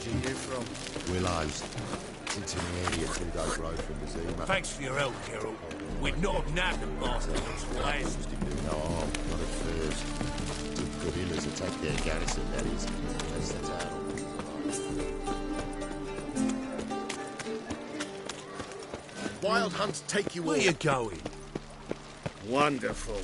village are you from? Willows. It's in the area 2-day road from the Zima. Thanks for your help, Geralt. We'd not have nabbed the bastards otherwise. Just didn't do no harm, not at first. Took gorillas to take their garrison, that is. That's the town. Wild hunts take you all. Where you going? Wonderful.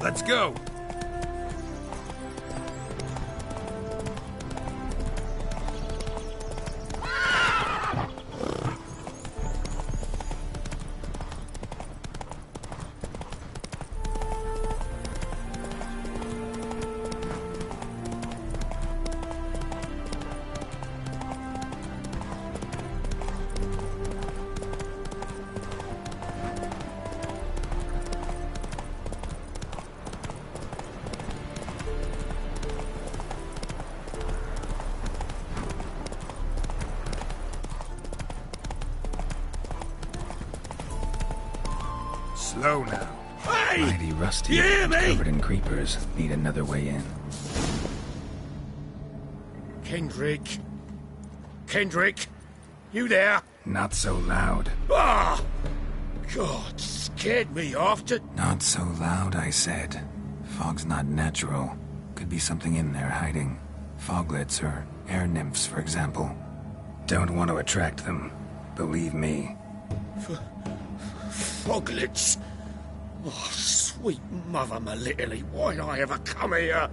Let's go. Slow now. Hey! Mighty rusty, You hear me? covered in creepers. Need another way in. Kendrick. Kendrick. You there? Not so loud. Ah! God, scared me off to... Not so loud, I said. Fog's not natural. Could be something in there hiding. Foglets or air nymphs, for example. Don't want to attract them. Believe me. Foglets. Oh, sweet mother Melitterly, why'd I ever come here?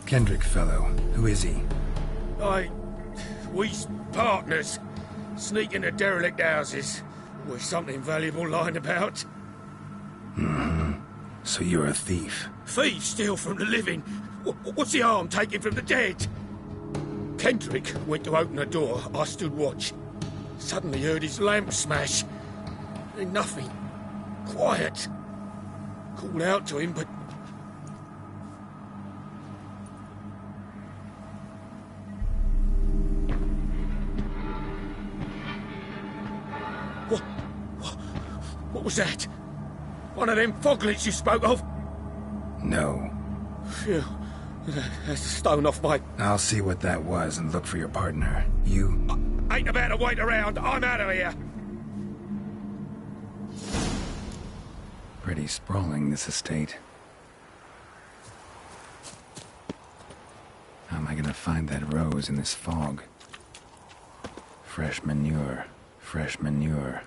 Kendrick fellow. Who is he? We's partners. Sneak into derelict houses with something valuable lying about. So you're a thief. Thieves steal from the living. What's the harm taking from the dead? Kendrick went to open the door. I stood watch. Suddenly heard his lamp smash. Then nothing. Quiet. Called out to him, but... What was that? One of them foglets you spoke of? No. Phew. That's a stone off my... I'll see what that was and look for your partner. You... Ain't about to wait around. I'm out of here. Pretty sprawling, this estate. How am I gonna find that rose in this fog? Fresh manure. Fresh manure.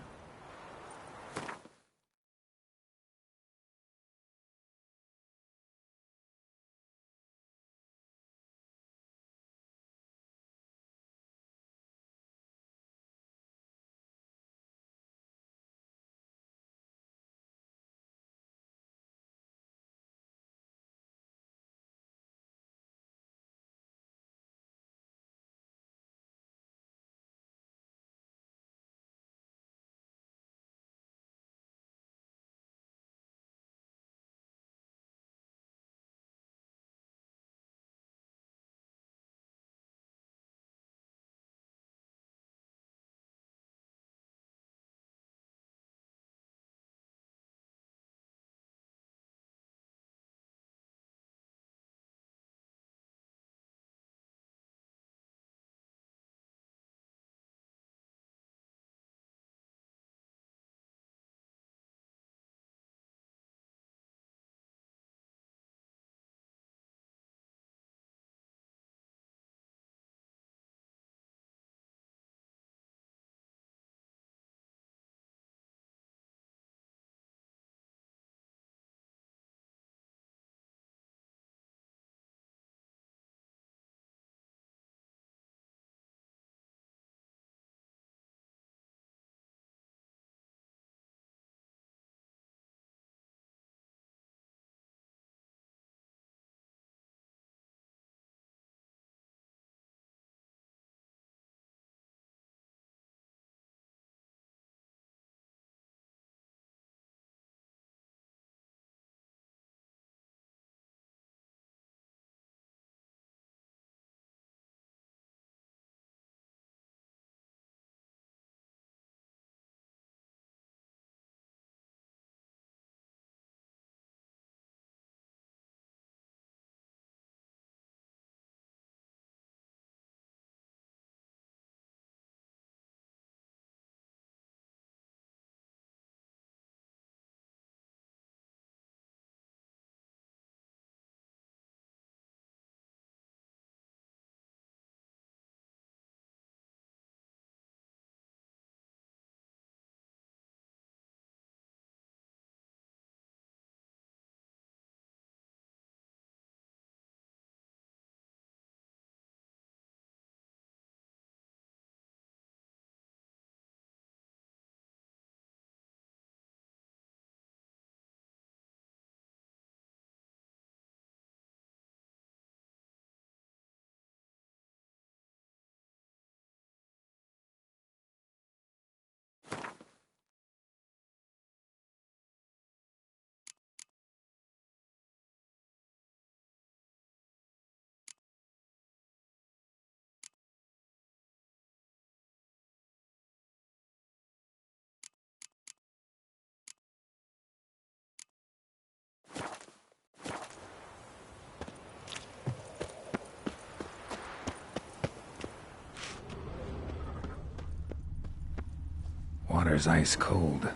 water's ice cold.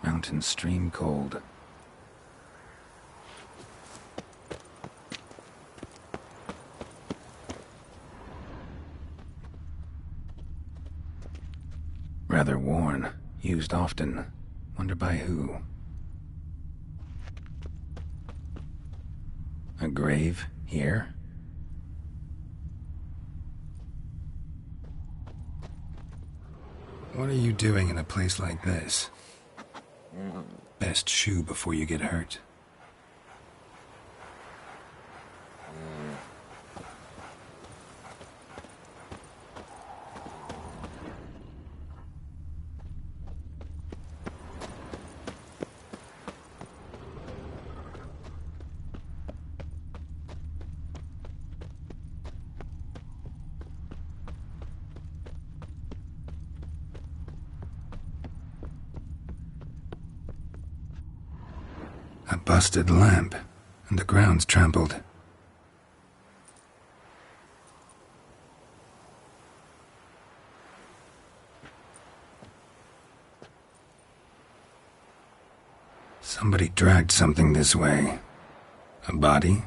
Mountain stream cold. Rather worn. Used often. Wonder by who? A grave here? What are you doing in a place like this? Best shoe before you get hurt. A busted lamp, and the ground's trampled. Somebody dragged something this way. A body?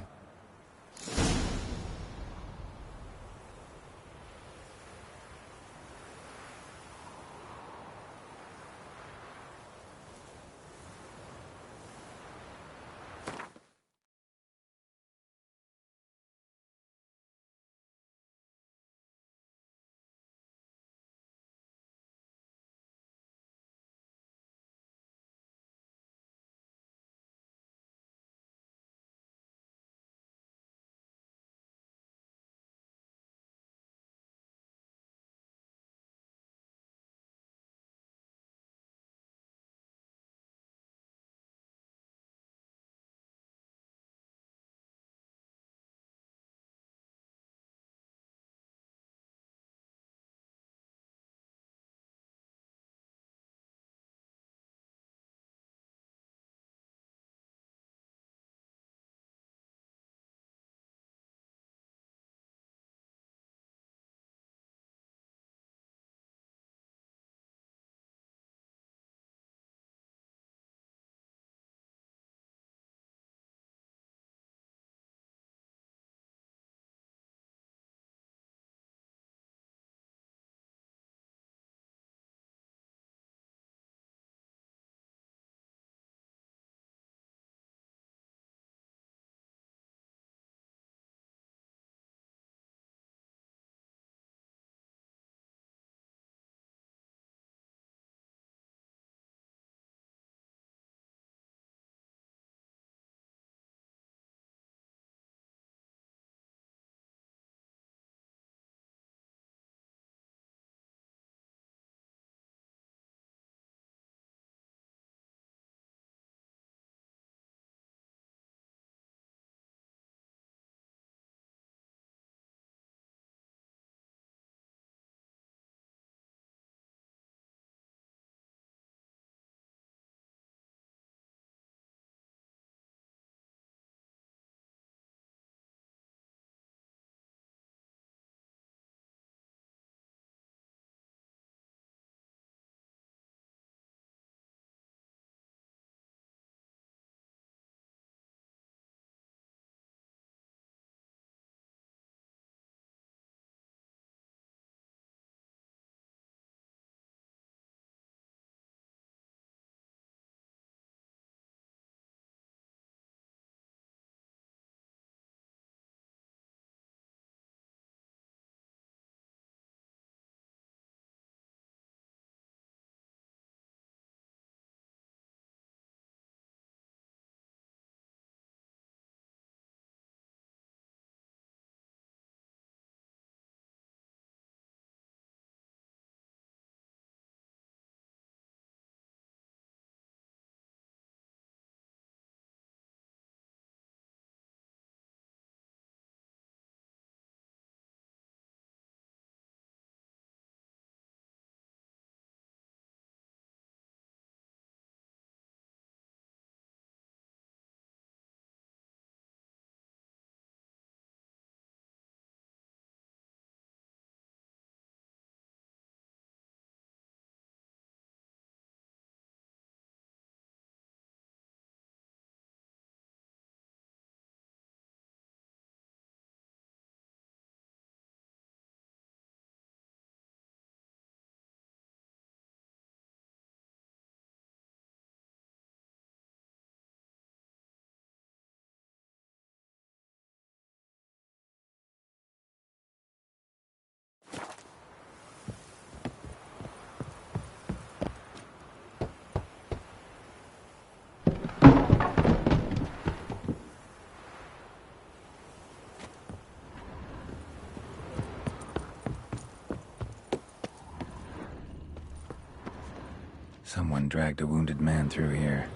Someone dragged a wounded man through here.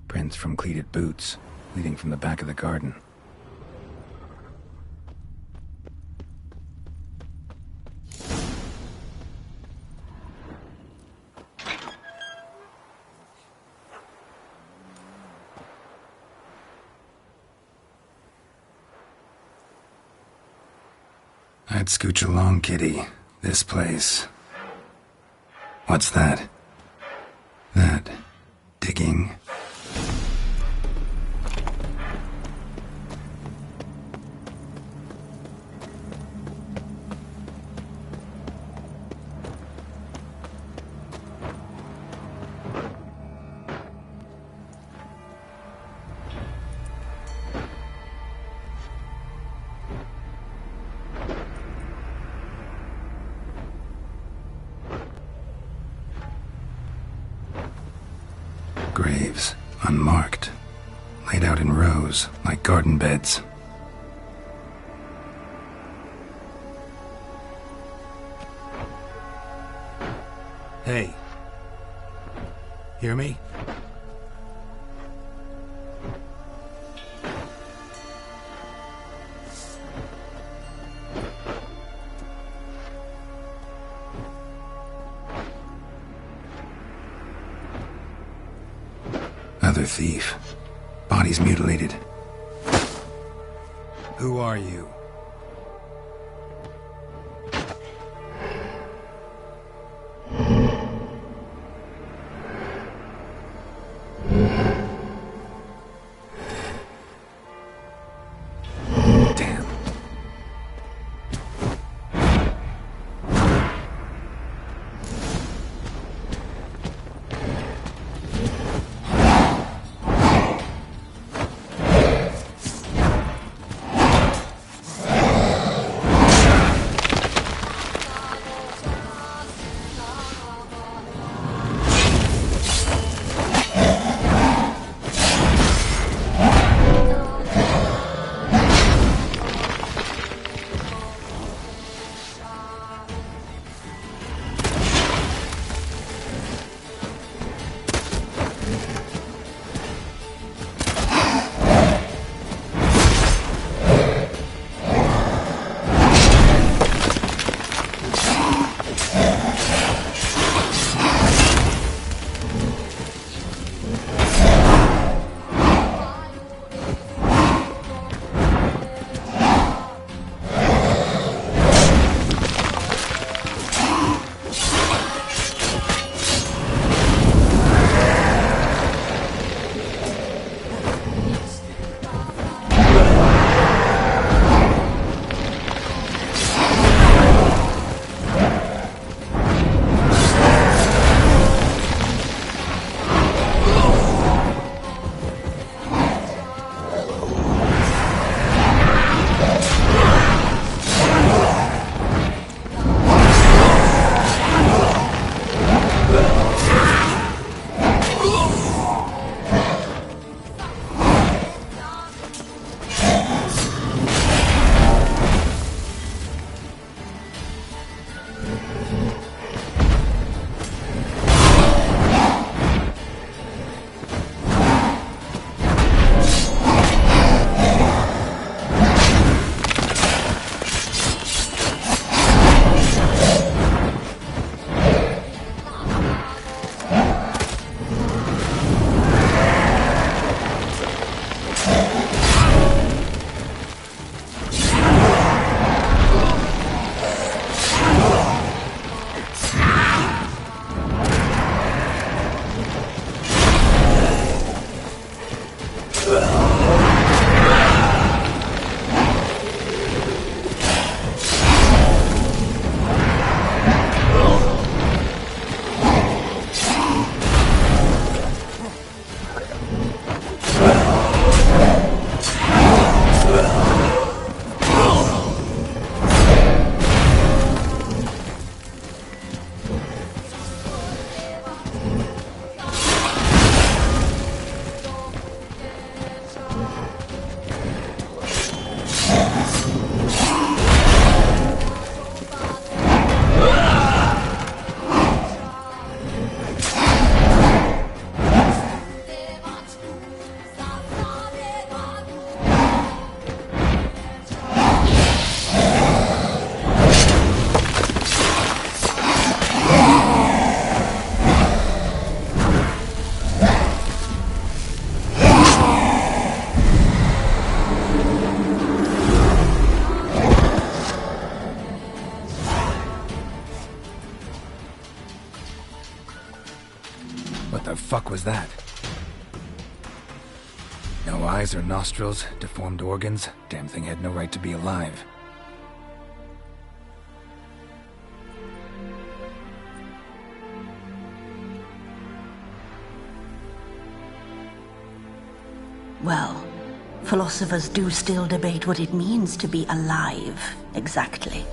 Prints from cleated boots, leading from the back of the garden. I'd scooch along, kitty. This place. What's that? That... digging? Graves, unmarked, laid out in rows like garden beds. Hey. Hear me? Other thief. Body's mutilated. Who are you? Damn. What the fuck was that? No eyes or nostrils, deformed organs. Damn thing had no right to be alive. Well, philosophers do still debate what it means to be alive, exactly.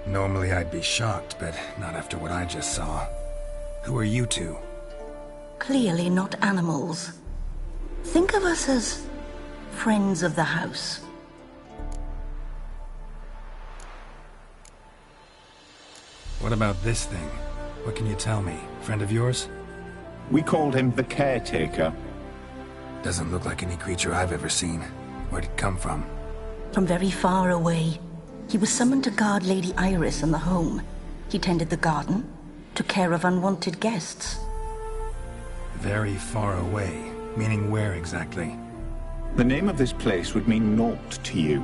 Normally I'd be shocked, but not after what I just saw. Who are you two? Clearly not animals. Think of us as friends of the house. What about this thing? What can you tell me? Friend of yours? We called him the Caretaker. Doesn't look like any creature I've ever seen. Where'd it come from? From very far away. He was summoned to guard Lady Iris and the home. He tended the garden, took care of unwanted guests. Very far away. Meaning where exactly? The name of this place would mean naught to you.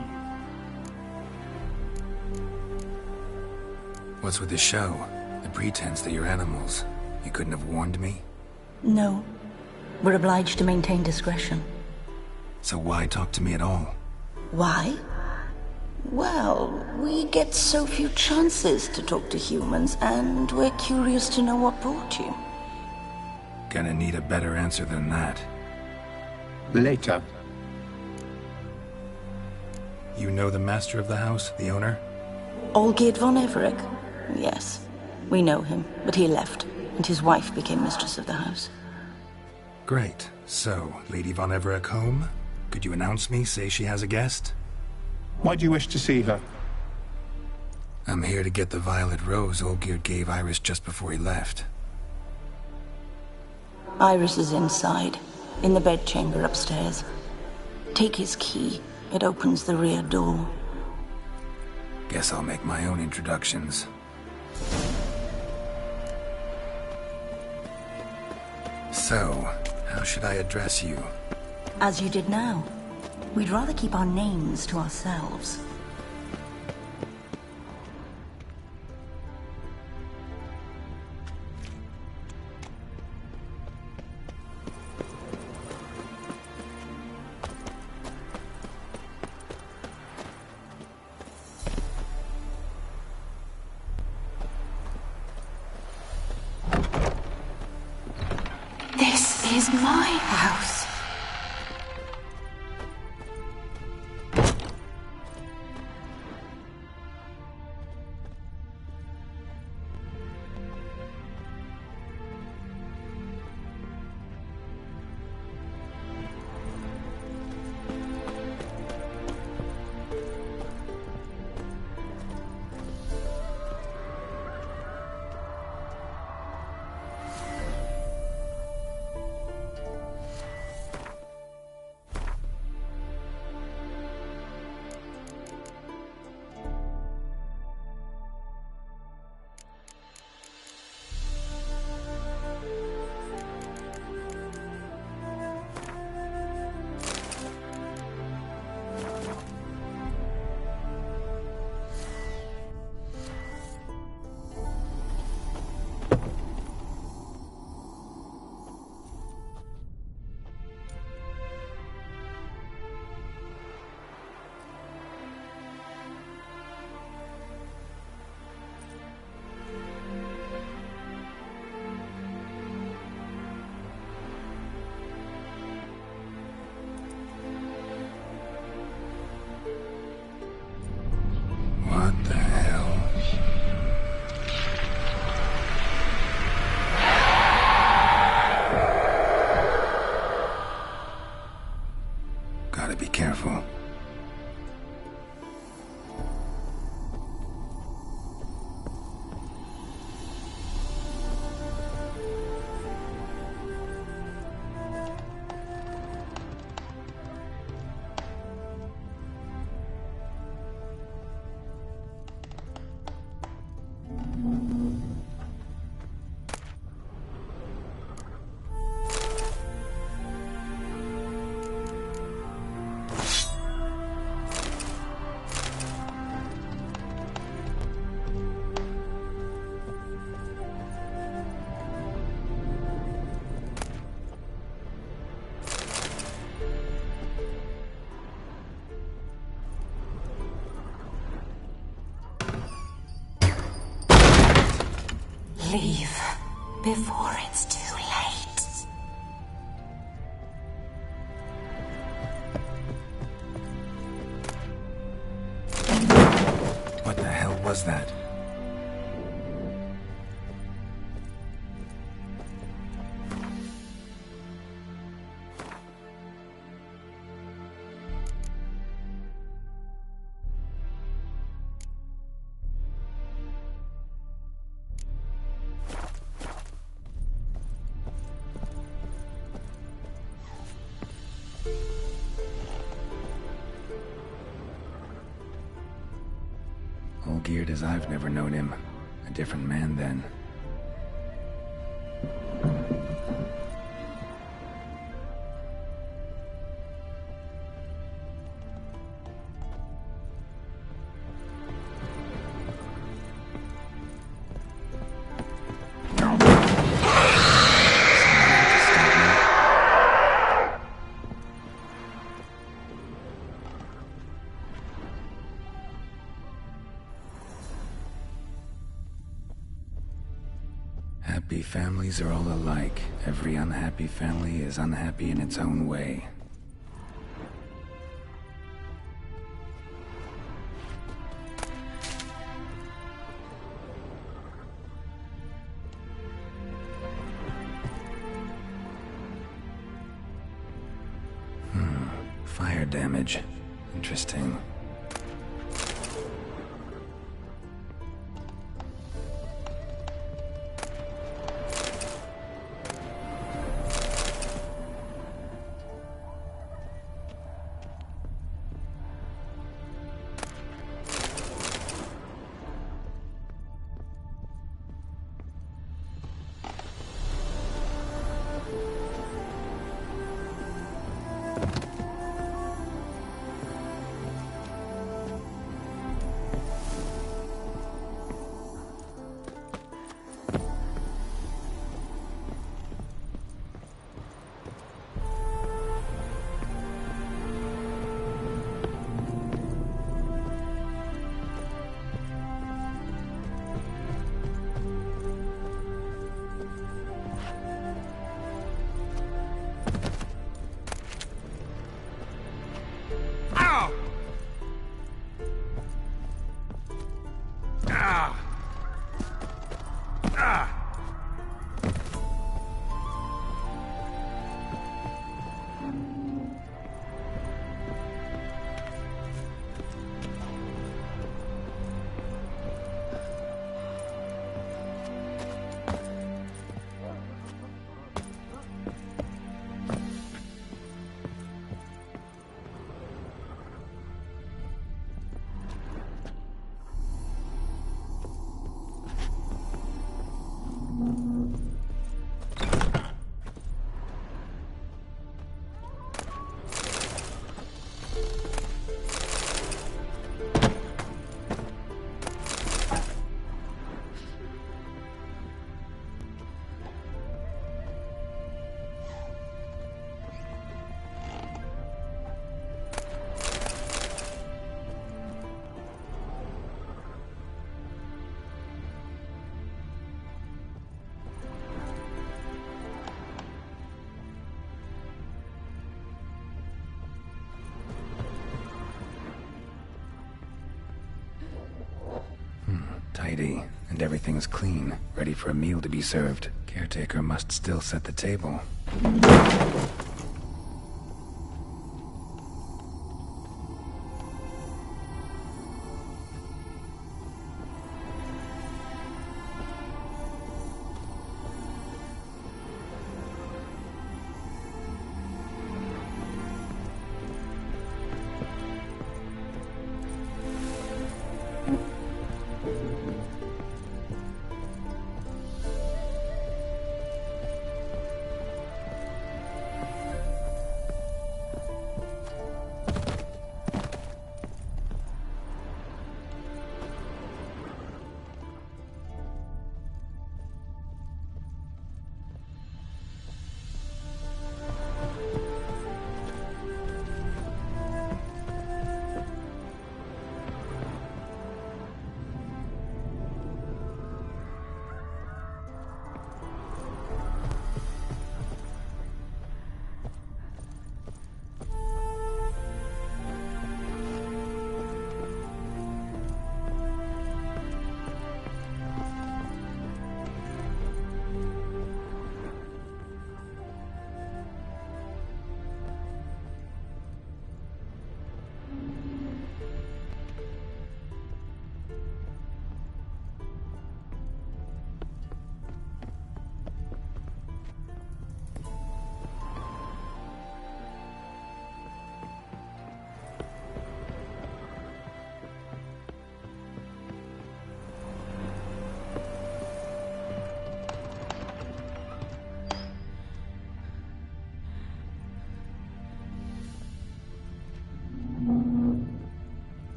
What's with the show? The pretense that you're animals. You couldn't have warned me? No. We're obliged to maintain discretion. So why talk to me at all? Why? Well, we get so few chances to talk to humans, and we're curious to know what brought you. Gonna need a better answer than that. Later. You know the master of the house, the owner? Olgierd von Everec? Yes. We know him, but he left, and his wife became mistress of the house. Great. So, Lady von Everec home? Could you announce me, say she has a guest? Why do you wish to see her? I'm here to get the violet rose Olgierd gave Iris just before he left. Iris is inside, in the bedchamber upstairs. Take his key. It opens the rear door. Guess I'll make my own introductions. So, how should I address you? As you did now. We'd rather keep our names to ourselves. This is my house. Leave before it's too late. What the hell was that? All geared as I've never known him. A different man then. Happy families are all alike. Every unhappy family is unhappy in its own way. Fire damage. Interesting. Tidy, and everything's clean, ready for a meal to be served. Caretaker must still set the table.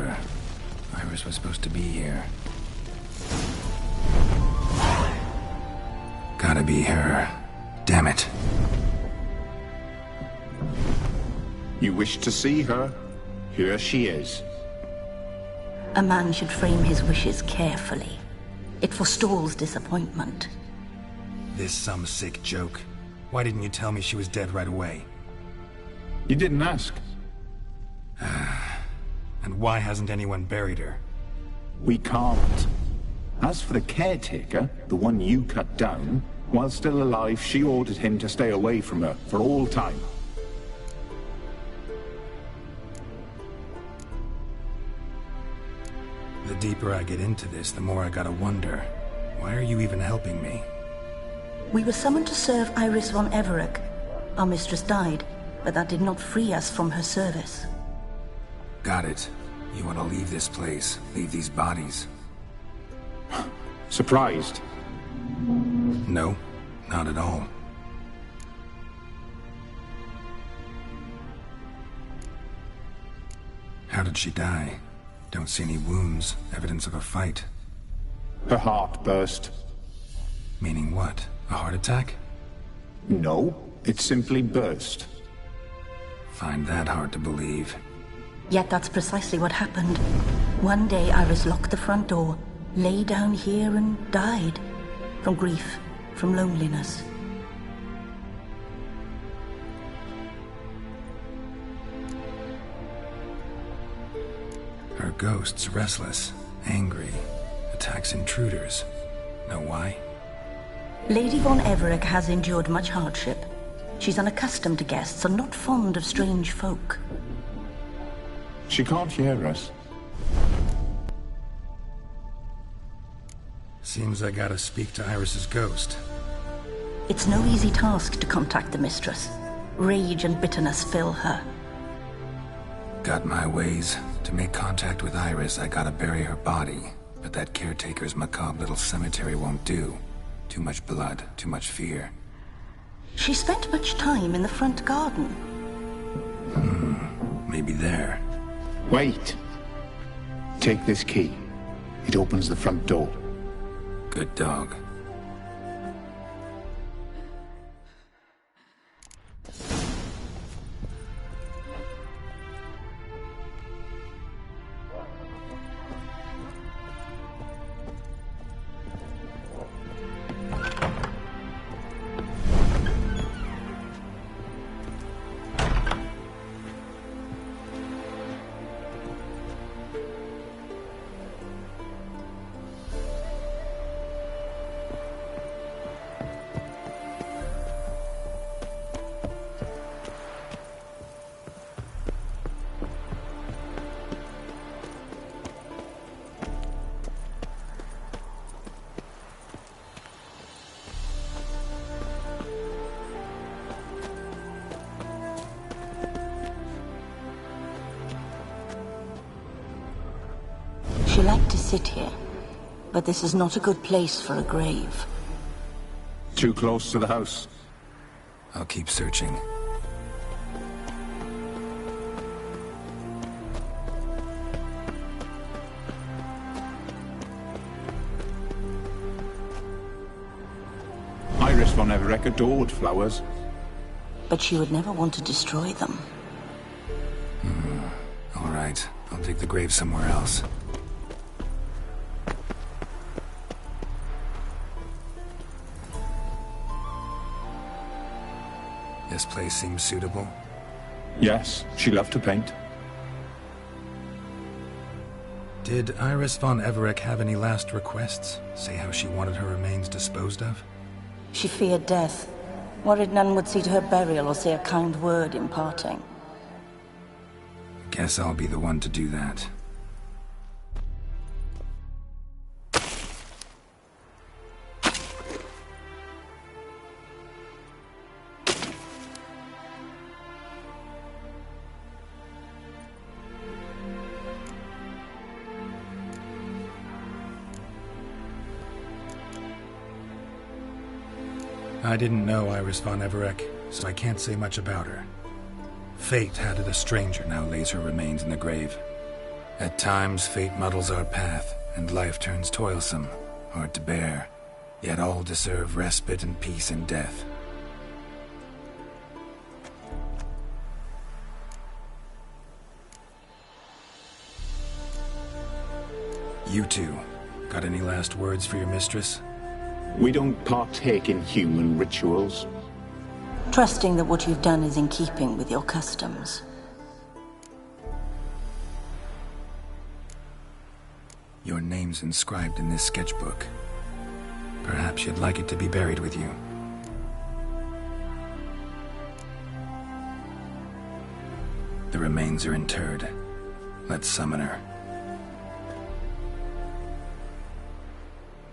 remember. Iris was supposed to be here. Gotta be her. Damn it. You wish to see her? Here she is. A man should frame his wishes carefully. It forestalls disappointment. This some sick joke. Why didn't you tell me she was dead right away? You didn't ask. And why hasn't anyone buried her? We can't. As for the caretaker, the one you cut down, while still alive, she ordered him to stay away from her for all time. The deeper I get into this, the more I gotta wonder. Why are you even helping me? We were summoned to serve Iris von Everec. Our mistress died, but that did not free us from her service. Got it. You want to leave this place, leave these bodies. Surprised? No, not at all. How did she die? Don't see any wounds, evidence of a fight. Her heart burst. Meaning what? A heart attack? No, it simply burst. Find that hard to believe. Yet that's precisely what happened. One day Iris locked the front door, lay down here and died. From grief, from loneliness. Her ghost's restless, angry, attacks intruders. Know why? Lady von Everec has endured much hardship. She's unaccustomed to guests and not fond of strange folk. She can't hear us. Seems I gotta speak to Iris's ghost. It's no easy task to contact the mistress. Rage and bitterness fill her. Got my ways. To make contact with Iris, I gotta bury her body. But that caretaker's macabre little cemetery won't do. Too much blood, too much fear. She spent much time in the front garden. Maybe there. Wait. Take this key. It opens the front door. Good dog. She liked to sit here, but this is not a good place for a grave. Too close to the house. I'll keep searching. Iris von Everec adored flowers. But she would never want to destroy them. All right, I'll dig the grave somewhere else. This place seems suitable. Yes, she loved to paint. Did Iris von Everec have any last requests? Say how she wanted her remains disposed of? She feared death, worried none would see to her burial or say a kind word in parting. Guess I'll be the one to do that. I didn't know Iris von Everec, so I can't say much about her. Fate had it a stranger now lays her remains in the grave. At times, fate muddles our path, and life turns toilsome, hard to bear. Yet all deserve respite and peace in death. You two, got any last words for your mistress? We don't partake in human rituals. Trusting that what you've done is in keeping with your customs. Your name's inscribed in this sketchbook. Perhaps you'd like it to be buried with you. The remains are interred. Let's summon her.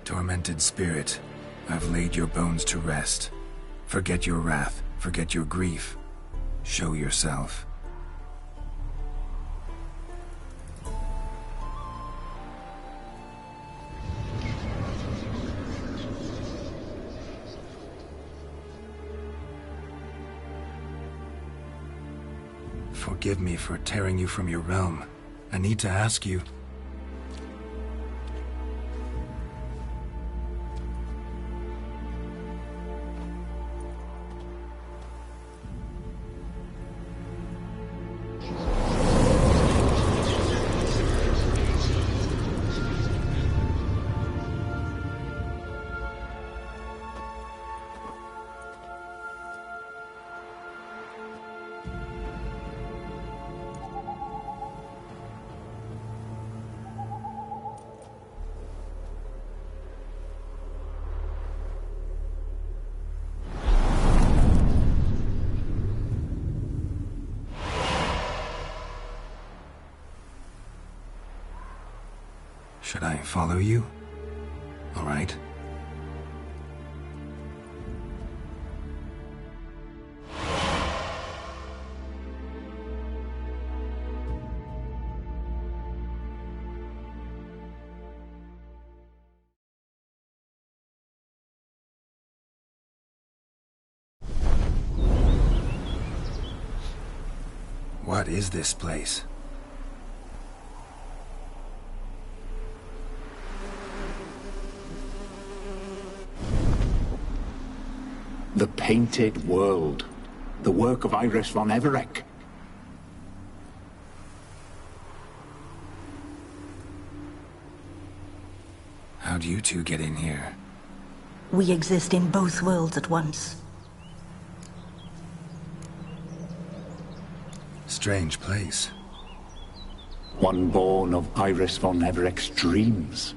Tormented spirit, I've laid your bones to rest. Forget your wrath, forget your grief. Show yourself. Forgive me for tearing you from your realm. I need to ask you... Should I follow you? All right. What is this place? The Painted World. The work of Iris von Everec. How'd you two get in here? We exist in both worlds at once. Strange place. One born of Iris von Everec's dreams.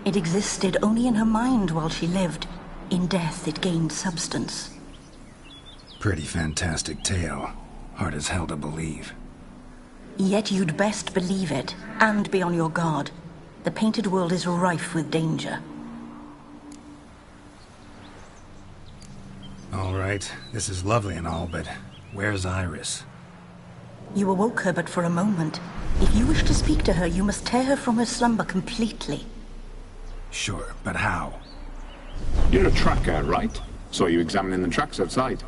It existed only in her mind while she lived. In death, it gained substance. Pretty fantastic tale. Hard as hell to believe. Yet you'd best believe it, and be on your guard. The Painted World is rife with danger. All right, this is lovely and all, but where's Iris? You awoke her but for a moment. If you wish to speak to her, you must tear her from her slumber completely. Sure, but how? You're a tracker, right? Saw you examining the tracks outside.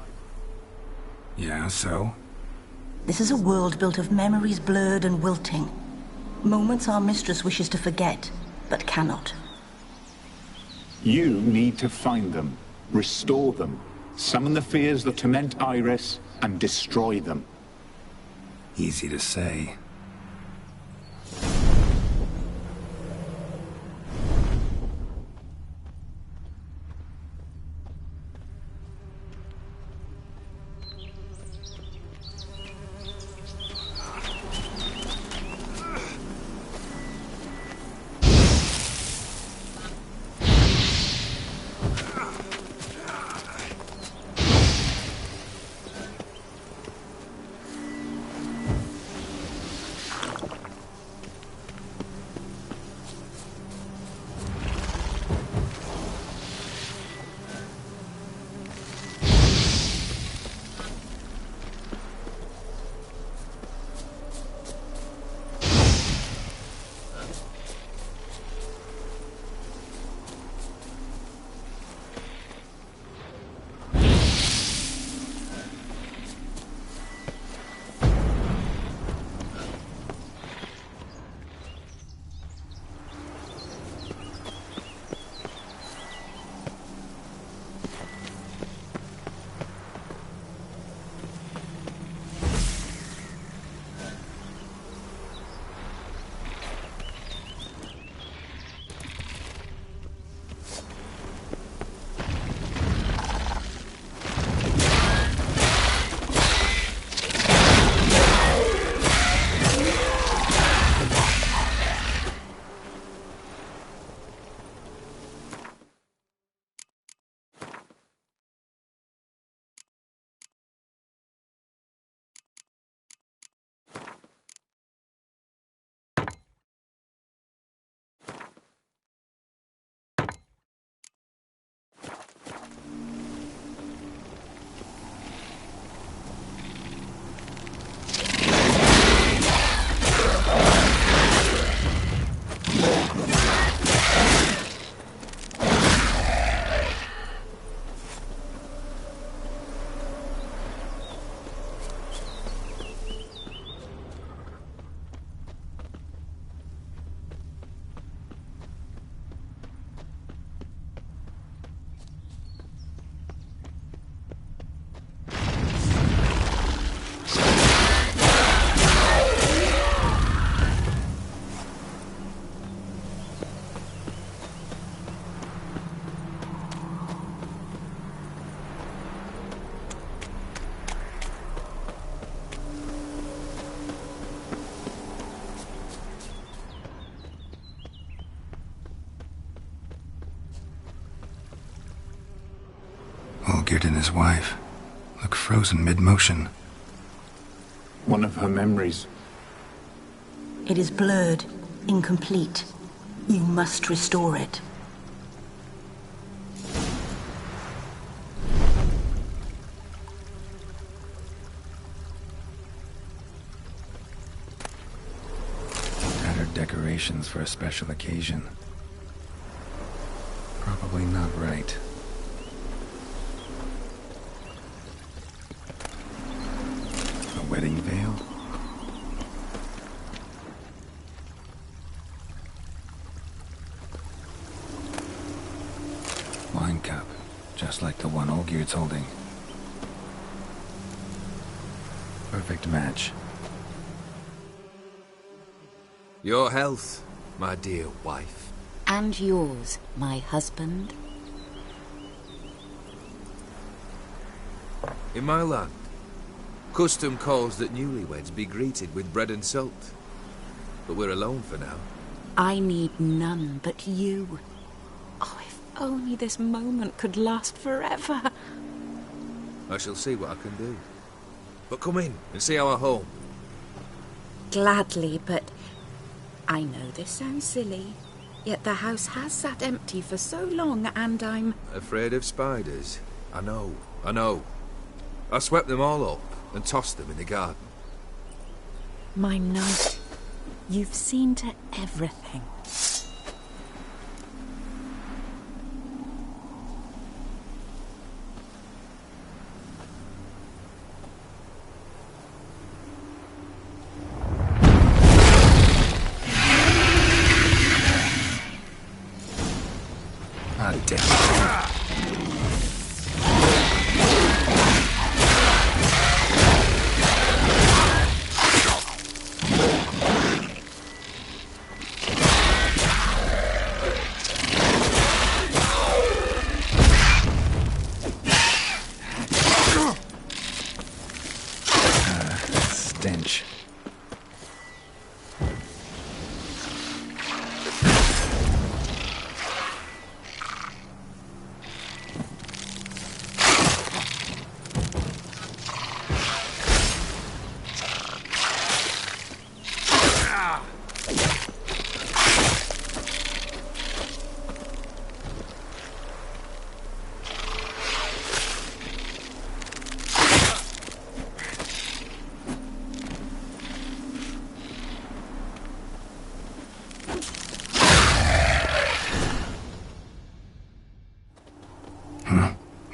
Yeah, so? This is a world built of memories blurred and wilting. Moments our mistress wishes to forget, but cannot. You need to find them, restore them, summon the fears that torment Iris, and destroy them. Easy to say. Olgierd and his wife look frozen mid-motion. One of her memories. It is blurred, incomplete. You must restore it. Tattered decorations for a special occasion. Probably not right. A wedding veil? Wine cup, just like the one Olgierd's holding. Perfect match. Your health, my dear wife. And yours, my husband. In my land, custom calls that newlyweds be greeted with bread and salt. But we're alone for now. I need none but you. Oh, if only this moment could last forever. I shall see what I can do. But come in and see our home. Gladly, but I know this sounds silly, yet the house has sat empty for so long, and I'm Afraid of spiders? I know. I swept them all up and tossed them in the garden. my knight. You've seen to everything. Ah, damn it. Stench.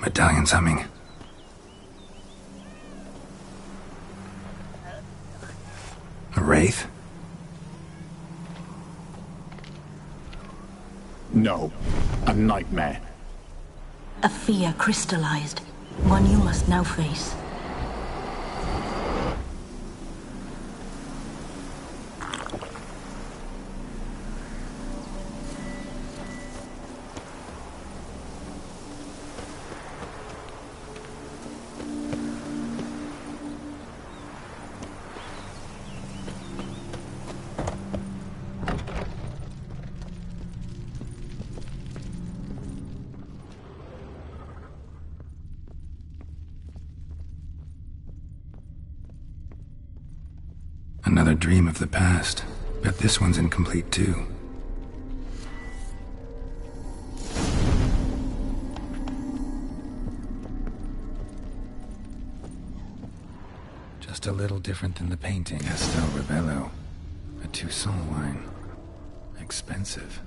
Medallion's humming. A wraith? No, a nightmare. A fear crystallized, one you must now face. Another dream of the past, but this one's incomplete too. Just a little different than the painting. Castel Rebello. A Toussaint wine. Expensive.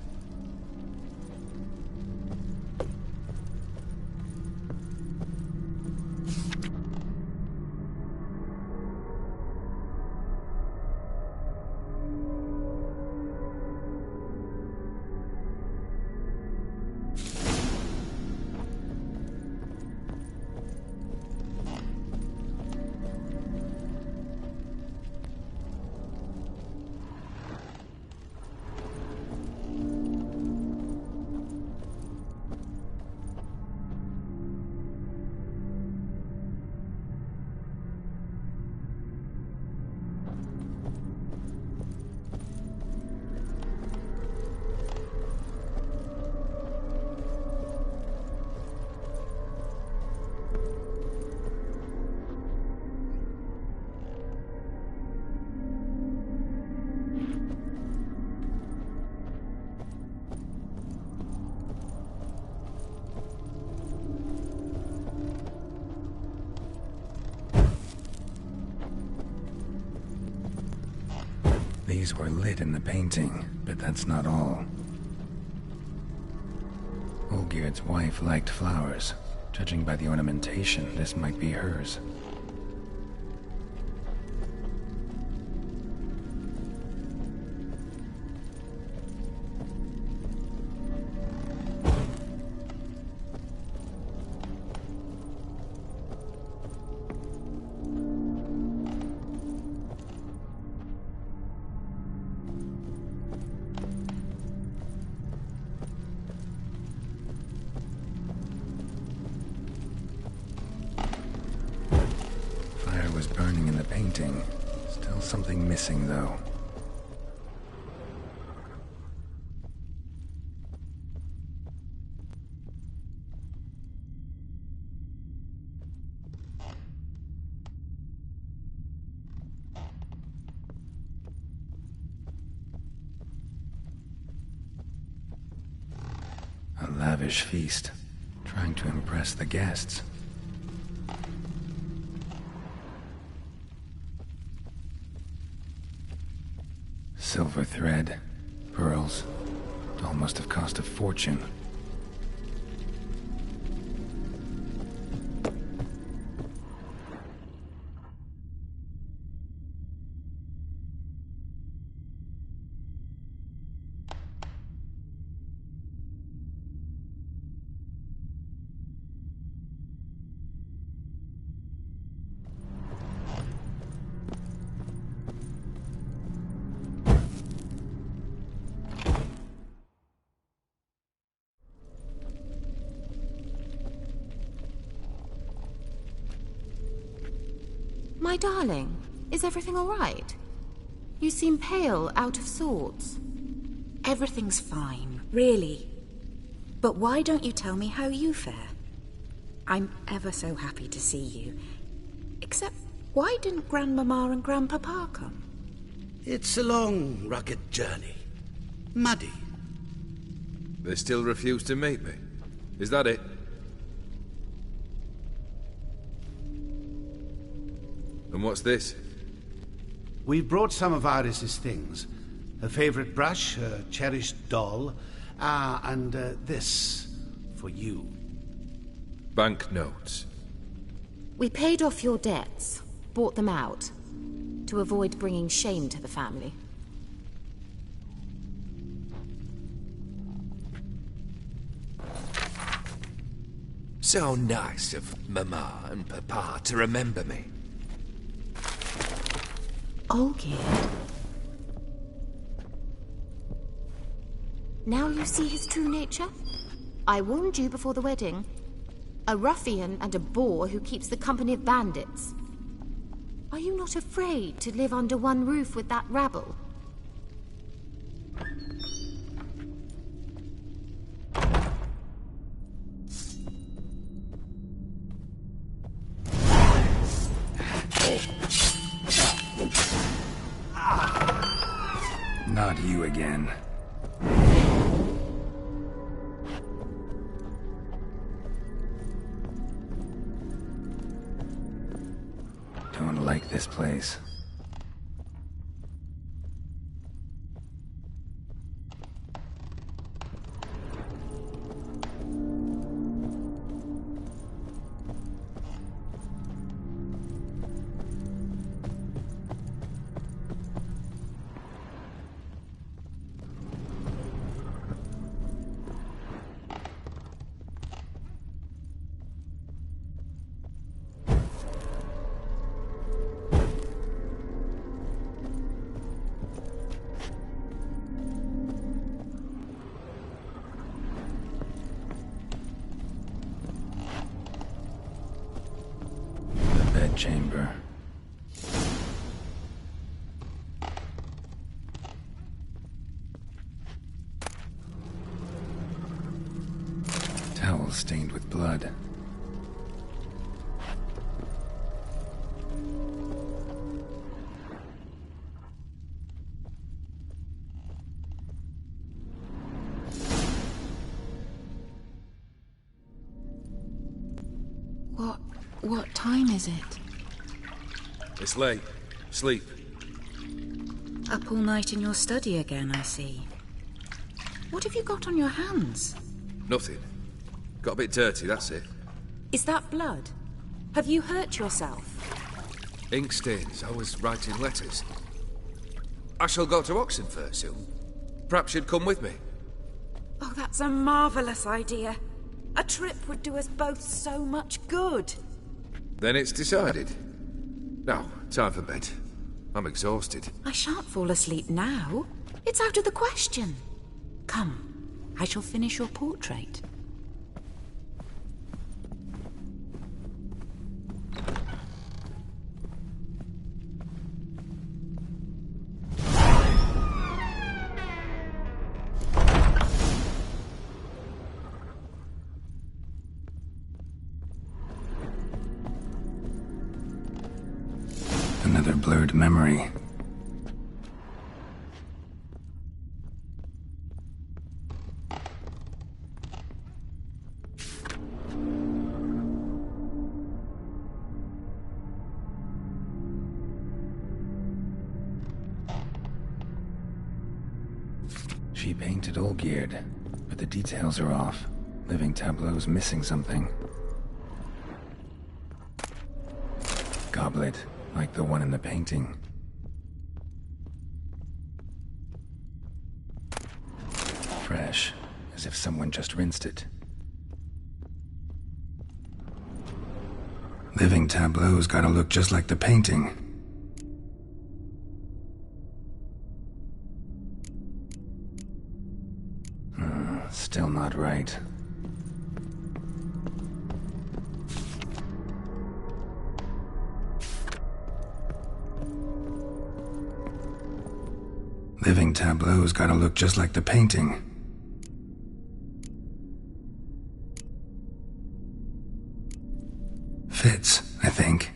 These were lit in the painting, but that's not all. Olgierd's wife liked flowers. Judging by the ornamentation, this might be hers. Burning in the painting. Still something missing, though. A lavish feast, trying to impress the guests. Silver thread, pearls. It all must have cost a fortune. My darling, is everything all right? You seem pale, out of sorts. Everything's fine, really. But why don't you tell me how you fare? I'm ever so happy to see you. Except, why didn't Grandmama and Grandpapa come? It's a long, rugged journey. Muddy. They still refuse to meet me. Is that it? And what's this? We've brought some of Iris's things. Her favorite brush, her cherished doll, and this for you. Banknotes. We paid off your debts, bought them out, to avoid bringing shame to the family. So nice of Mama and Papa to remember me. Olgierd. Now you see his true nature? I warned you before the wedding. A ruffian and a boor who keeps the company of bandits. Are you not afraid to live under one roof with that rabble? Not you again. Don't like this place. Chamber. Towel stained with blood. What time is it? It's late. Sleep. Up all night in your study again, I see. What have you got on your hands? Nothing. Got a bit dirty, that's it. Is that blood? Have you hurt yourself? Ink stains. I was writing letters. I shall go to Oxenfurt soon. Perhaps you'd come with me. Oh, that's a marvellous idea. A trip would do us both so much good. Then it's decided. Now, time for bed. I'm exhausted. I shan't fall asleep now. It's out of the question. Come, I shall finish your portrait. Another blurred memory. She painted Olgierd, but the details are off. Living tableau's missing something. Goblet, like the one in the painting. Fresh, as if someone just rinsed it. Living tableau's gotta look just like the painting. Still not right. Living tableau's gotta look just like the painting. Fits, I think.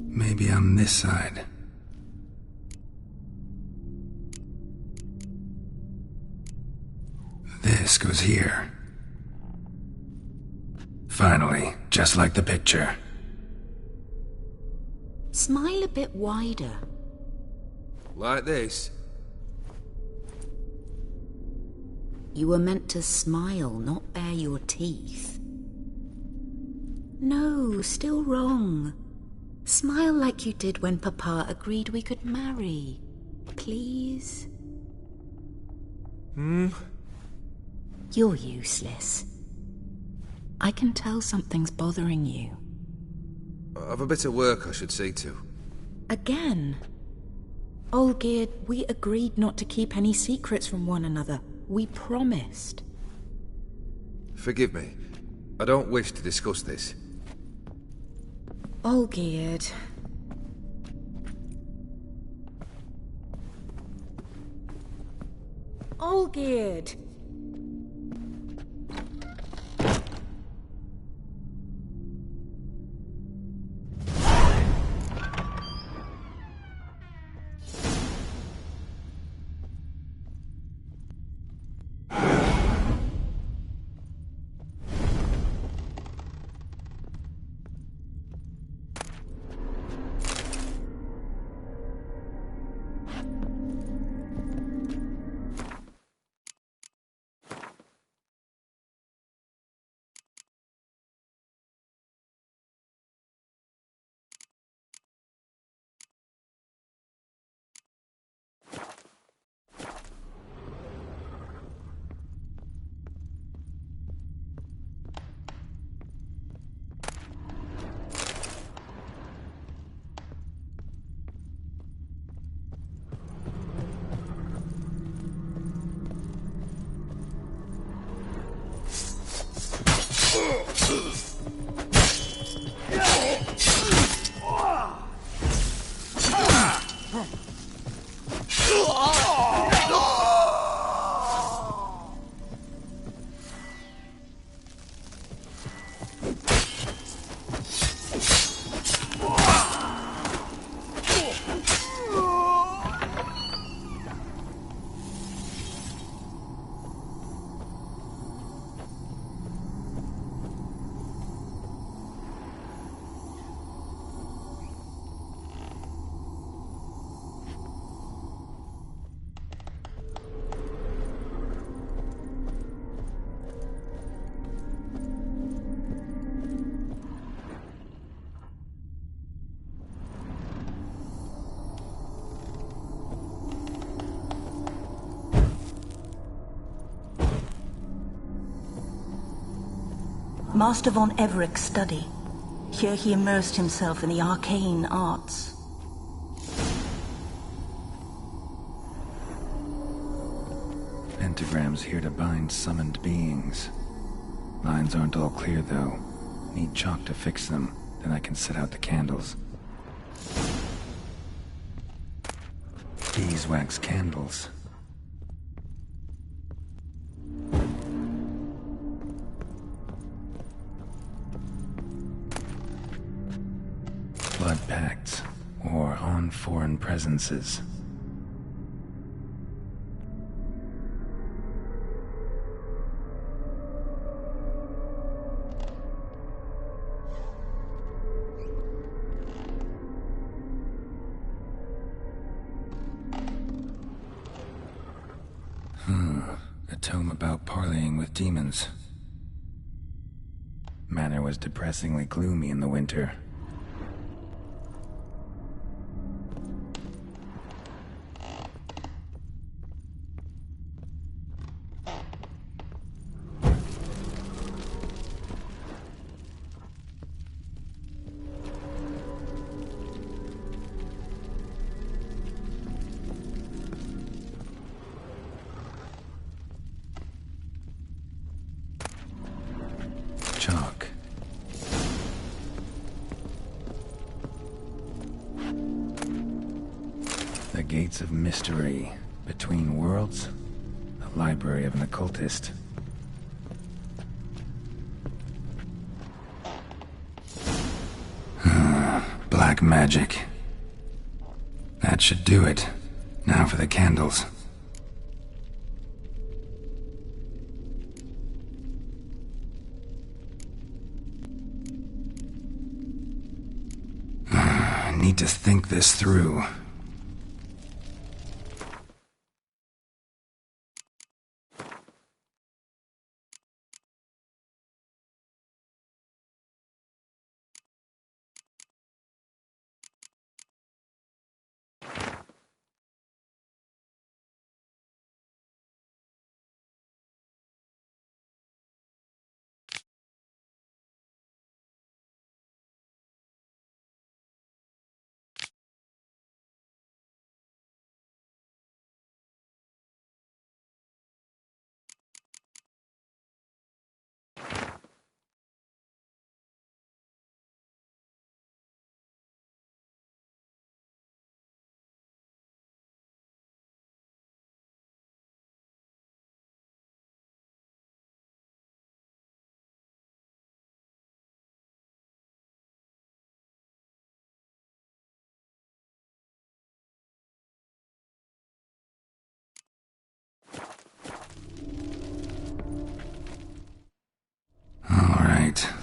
Maybe on this side. This goes here. Finally, just like the picture. Smile a bit wider. Like this? You were meant to smile, not bare your teeth. No, still wrong. Smile like you did when Papa agreed we could marry. Please? You're useless. I can tell something's bothering you. I've a bit of work I should see to. Again? Olgierd, we agreed not to keep any secrets from one another. We promised. Forgive me. I don't wish to discuss this. Olgierd. Olgierd! Master von Evereck's study. Here he immersed himself in the arcane arts. Pentagrams here to bind summoned beings. Lines aren't all clear, though. Need chalk to fix them, then I can set out the candles. Beeswax candles. Blood pacts, or on foreign presences. A tome about parleying with demons. Manor was depressingly gloomy in the winter. Chalk. The Gates of Mystery. Between Worlds. The Library of an Occultist. Black magic. That should do it. Now for the candles. I need to think this through.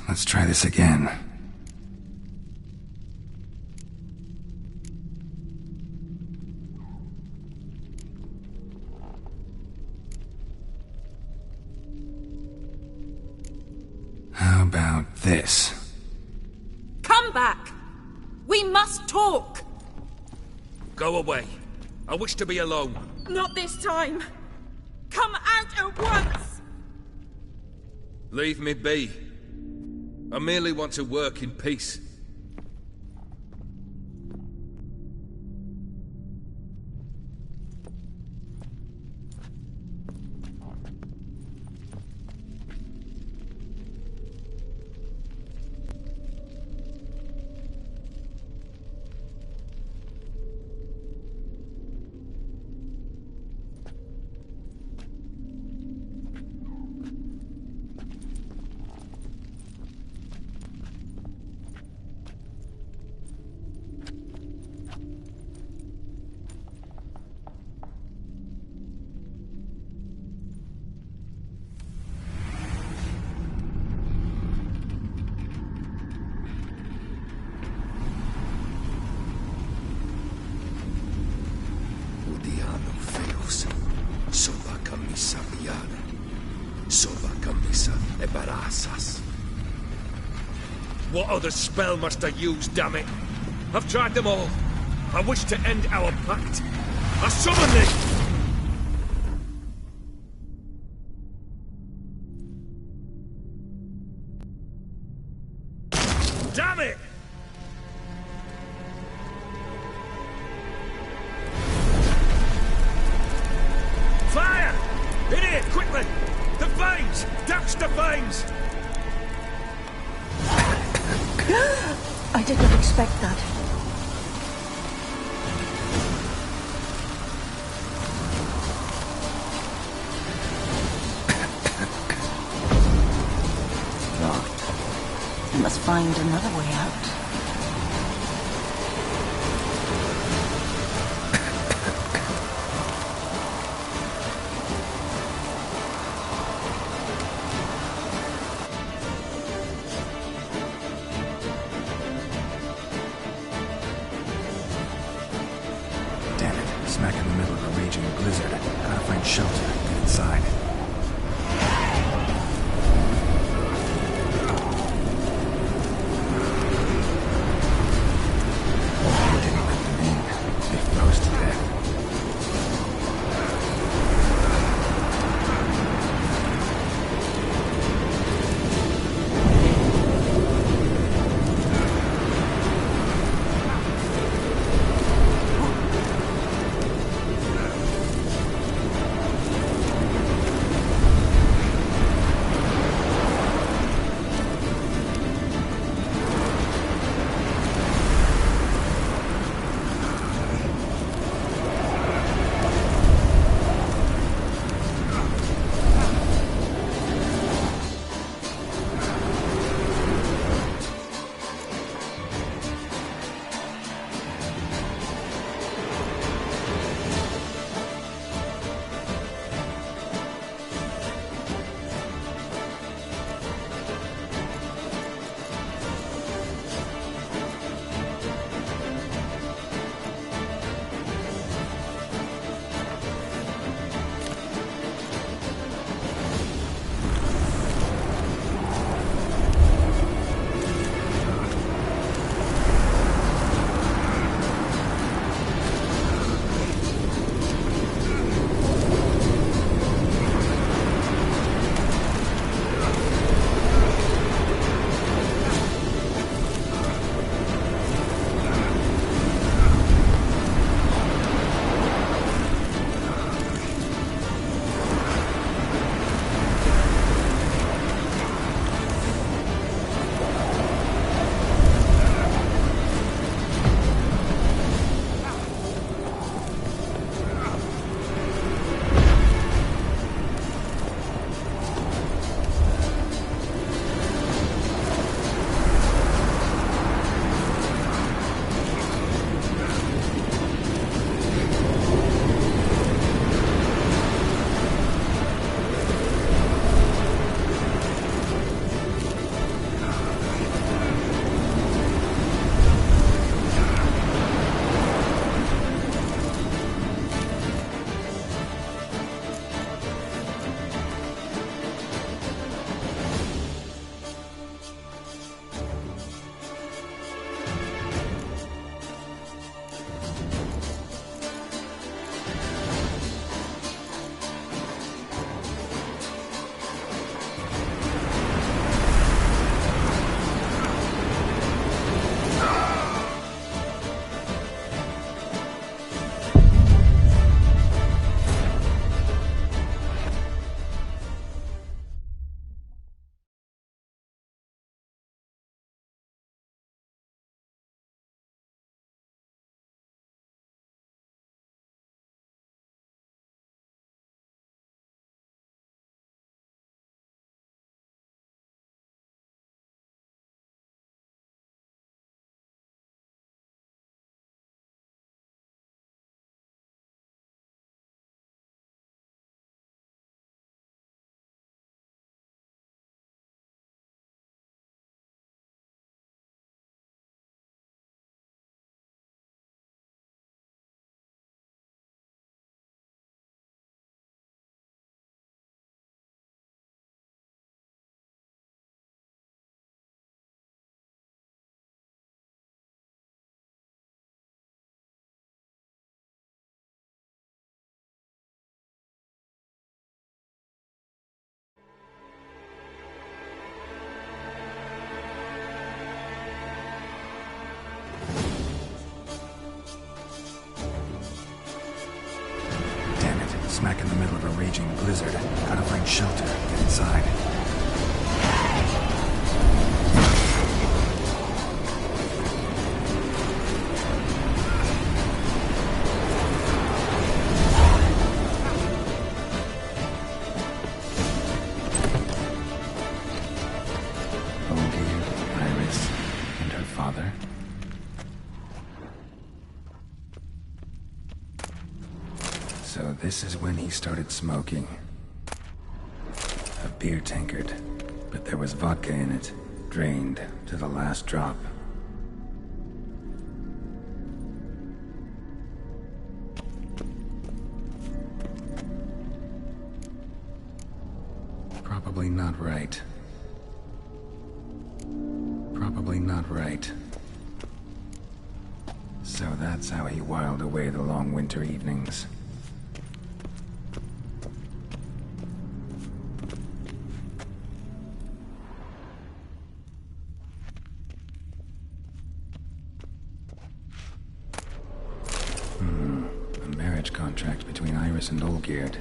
Let's try this again. How about this? Come back! We must talk! Go away. I wish to be alone. Not this time! Come out at once! Leave me be. I merely want to work in peace. What other spell must I use, damn it? I've tried them all. I wish to end our pact. I summon thee! Damn it! Fire! In here, quickly! The veins! Douse the veins! I did not expect that. Locked. We must find another way out. Smack in the middle of a raging blizzard. Gotta find shelter and get inside. inside. Iris, and her father. So this is when he started smoking. A beer tankard, but there was vodka in it, drained to the last drop. Probably not right. Probably not right. So that's how he whiled away the long winter evenings. A marriage contract between Iris and Olgierd.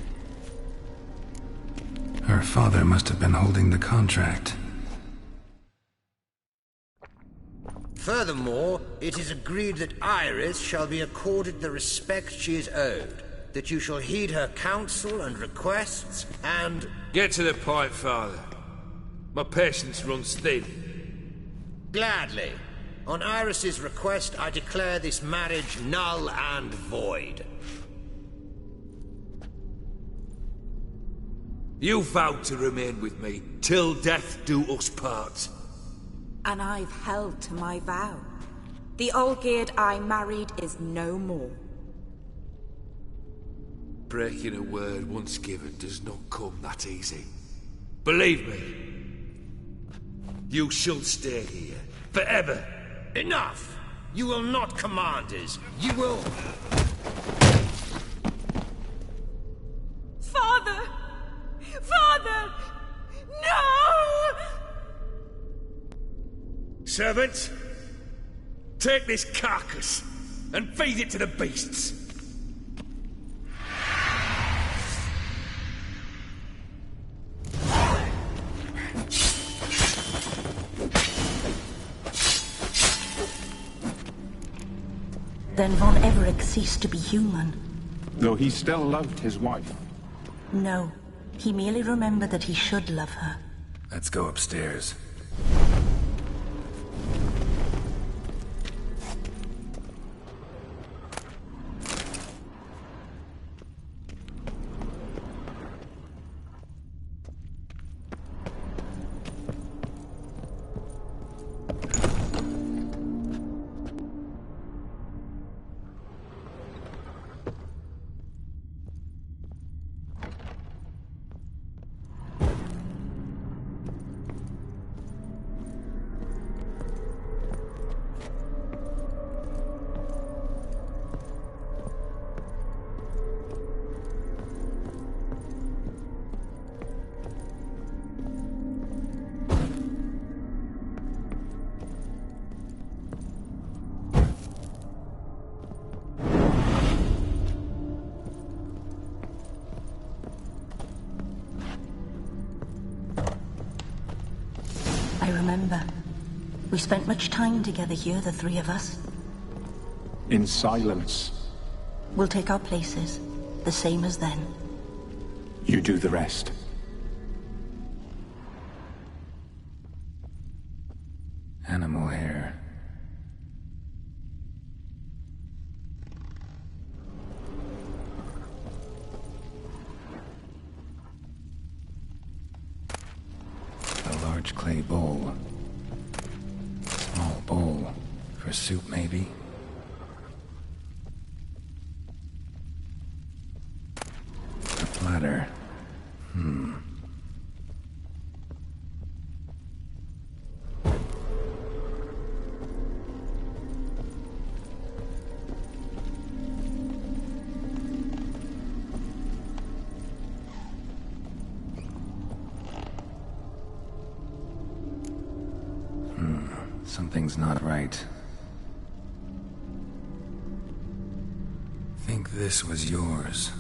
Her father must have been holding the contract. Furthermore, it is agreed that Iris shall be accorded the respect she is owed, that you shall heed her counsel and requests, and... Get to the point, Father. My patience runs thin. Gladly. On Iris's request, I declare this marriage null and void. You vowed to remain with me, till death do us part. And I've held to my vow. The Olgierd I married is no more. Breaking a word once given does not come that easy. Believe me. You shall stay here, forever. Enough! You will not command us. You will... Father! Father! No! Servants, take this carcass and feed it to the beasts. Then Von Everec ceased to be human. Though he still loved his wife. No, he merely remembered that he should love her. Let's go upstairs. I remember. We spent much time together here, the three of us. In silence. We'll take our places, the same as then. You do the rest. Animal hair. A large clay bowl. Small bowl. For soup, maybe? A platter. Something's not right. Think this was yours.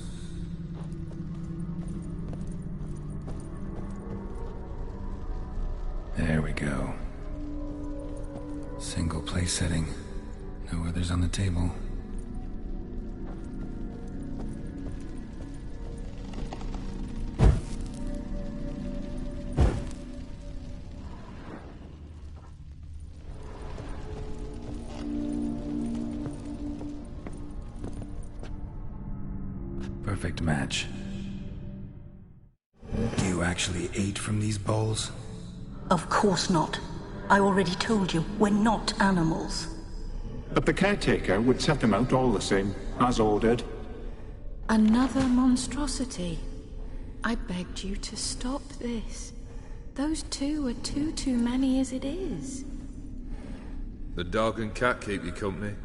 There we go. Single place setting. No others on the table. Perfect match. You actually ate from these bowls? Of course not. I already told you, we're not animals. But the caretaker would set them out all the same, as ordered. Another monstrosity. I begged you to stop this. Those two are too many as it is. The dog and cat keep you company.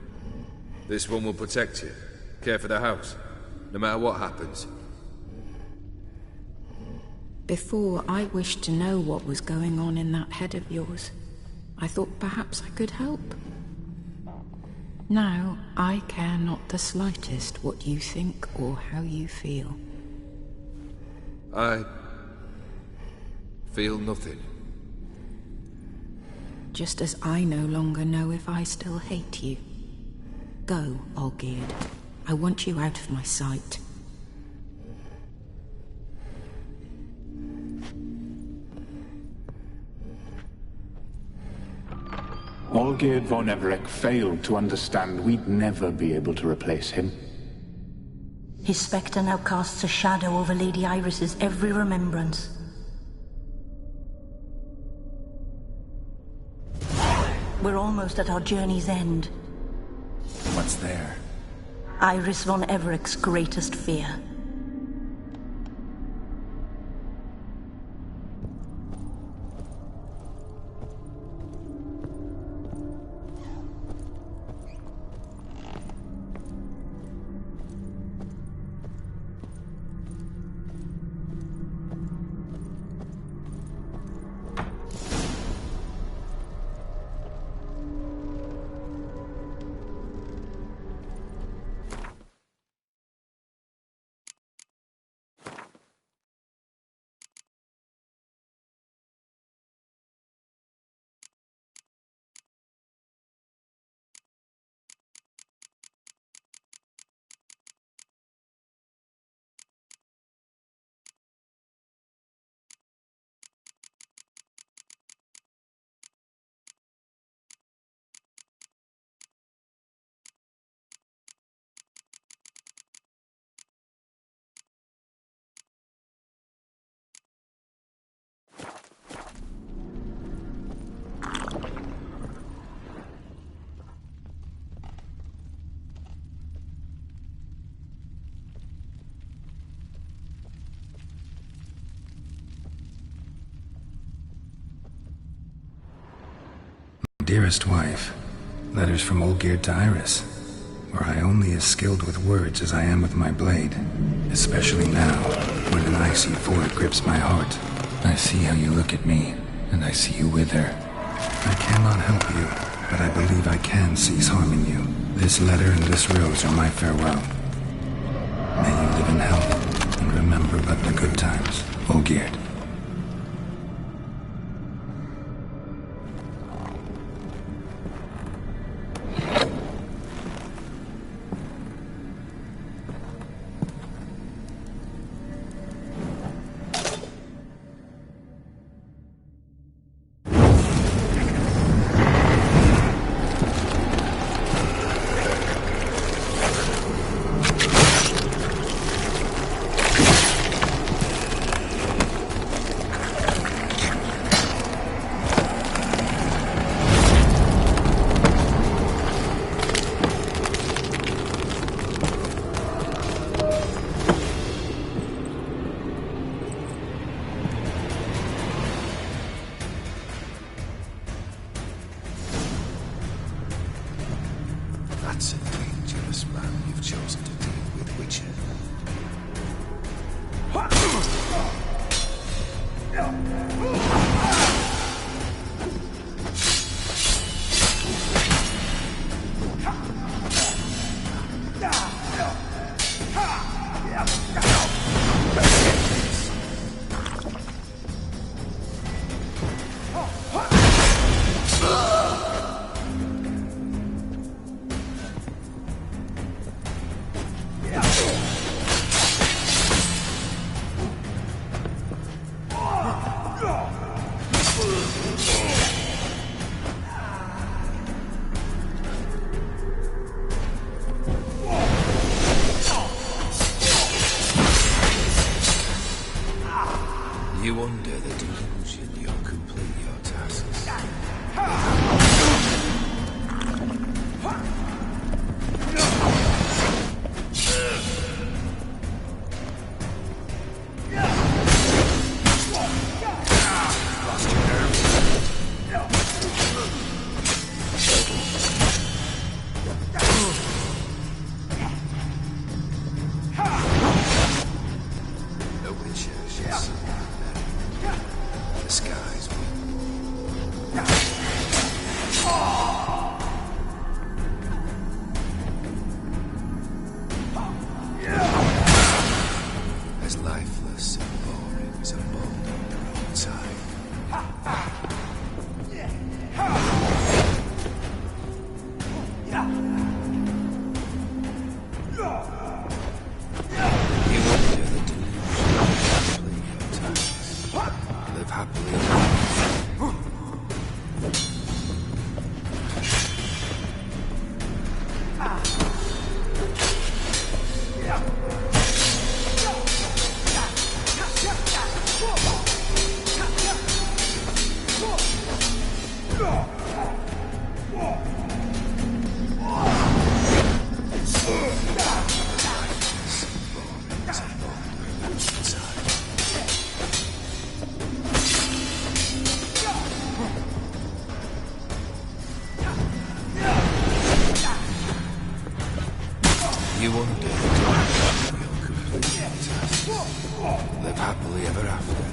This one will protect you. Care for the house, no matter what happens. Before, I wished to know what was going on in that head of yours. I thought perhaps I could help. Now, I care not the slightest what you think or how you feel. I feel nothing. Just as I no longer know if I still hate you. Go, Olgierd. I want you out of my sight. Olgierd von Everec failed to understand we'd never be able to replace him. His spectre now casts a shadow over Lady Iris's every remembrance. We're almost at our journey's end. What's there? Iris von Everec's greatest fear. Dearest wife, letters from Olgierd to Iris. Were I only as skilled with words as I am with my blade, especially now, when an icy void grips my heart. I see how you look at me, and I see you wither. I cannot help you, but I believe I can cease harming you. This letter and this rose are my farewell. May you live in health, and remember but the good times, Olgierd. That's a dangerous man you've chosen to deal with, Witcher. You under the delusion you'll complete your tasks. Lost your nerve? No one shares your soul. The skies as lifeless and boring as a boulder on the roadside. You under the delusion of complete your tasks. Live happily. You under the delusion you'll complete your tasks. Live happily ever after.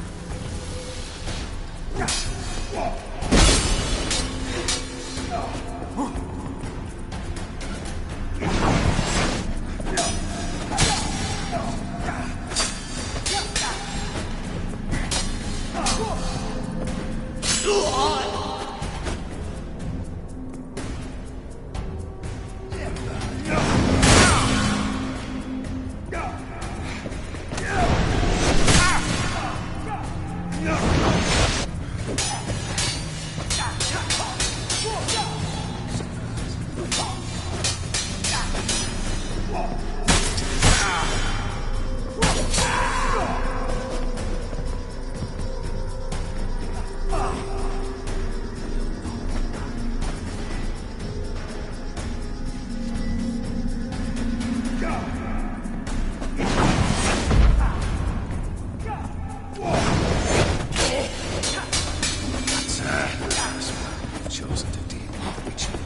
Chosen to deal with each other.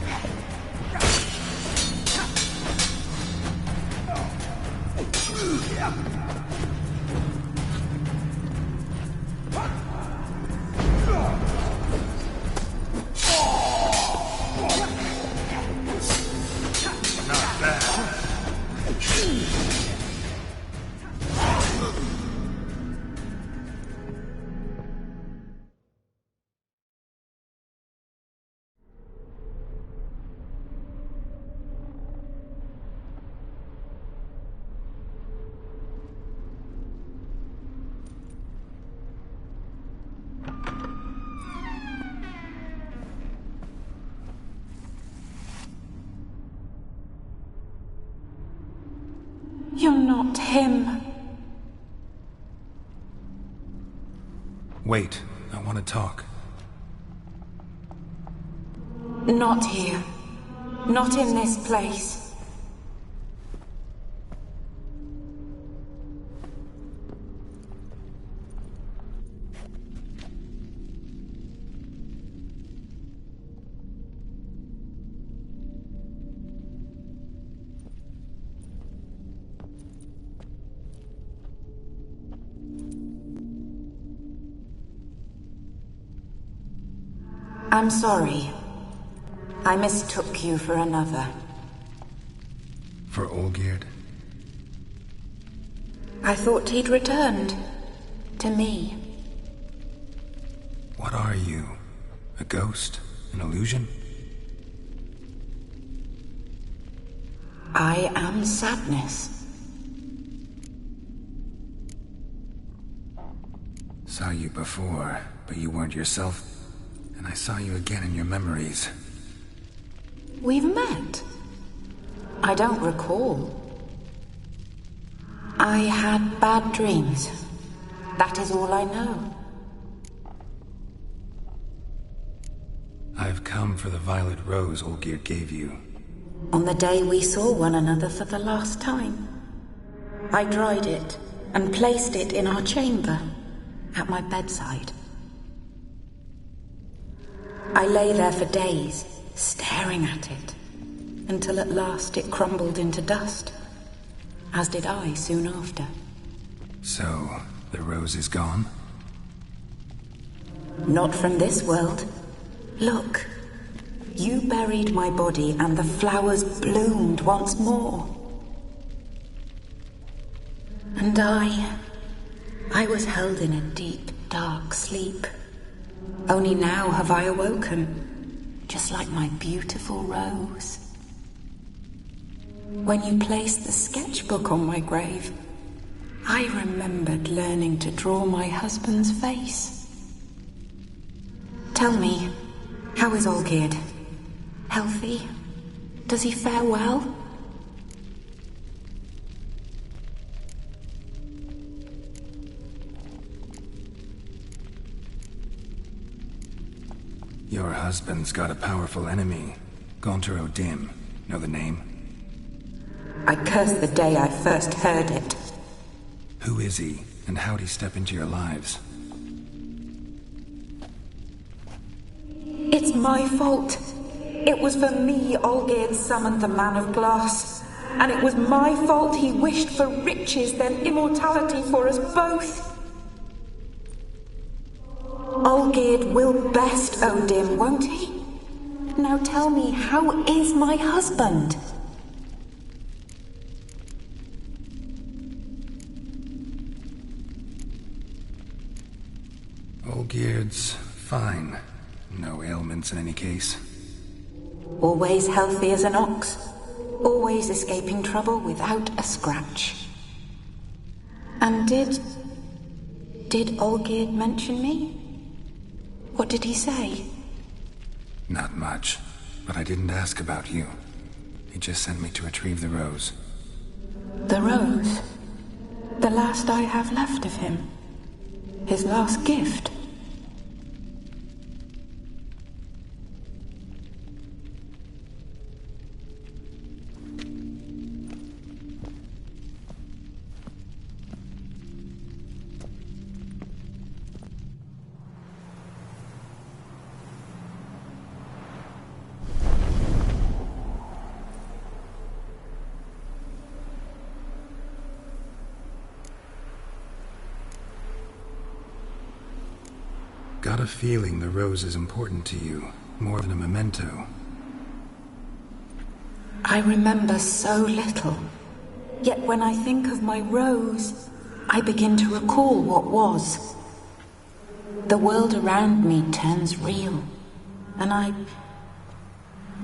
Not bad. You're not him. Wait, I want to talk. Not here. Not in this place. I'm sorry. I mistook you for another. For Olgierd? I thought he'd returned. To me. What are you? A ghost? An illusion? I am sadness. Saw you before, but you weren't yourself. And I saw you again in your memories. We've met. I don't recall. I had bad dreams. That is all I know. I've come for the violet rose Olgierd gave you. On the day we saw one another for the last time, I dried it and placed it in our chamber, at my bedside. I lay there for days, staring at it, until at last it crumbled into dust, as did I soon after. So, the rose is gone? Not from this world. Look, you buried my body and the flowers bloomed once more. And I was held in a deep, dark sleep. Only now have I awoken, just like my beautiful rose. When you placed the sketchbook on my grave, I remembered learning to draw my husband's face. Tell me, how is Olgierd? Healthy? Does he fare well? Your husband's got a powerful enemy. Gunter O'Dim. Know the name? I cursed the day I first heard it. Who is he, and how'd he step into your lives? It's my fault. It was for me Olgierd summoned the Man of Glass. And it was my fault he wished for riches, then immortality for us both. Olgierd will best O'Dim, won't he? Now tell me, how is my husband? Olgierd's fine. No ailments in any case. Always healthy as an ox. Always escaping trouble without a scratch. And did Olgierd mention me? What did he say? Not much, but I didn't ask about you. He just sent me to retrieve the rose. The rose? The last I have left of him? His last gift? Got a feeling the rose is important to you, more than a memento. I remember so little. Yet when I think of my rose, I begin to recall what was. The world around me turns real, and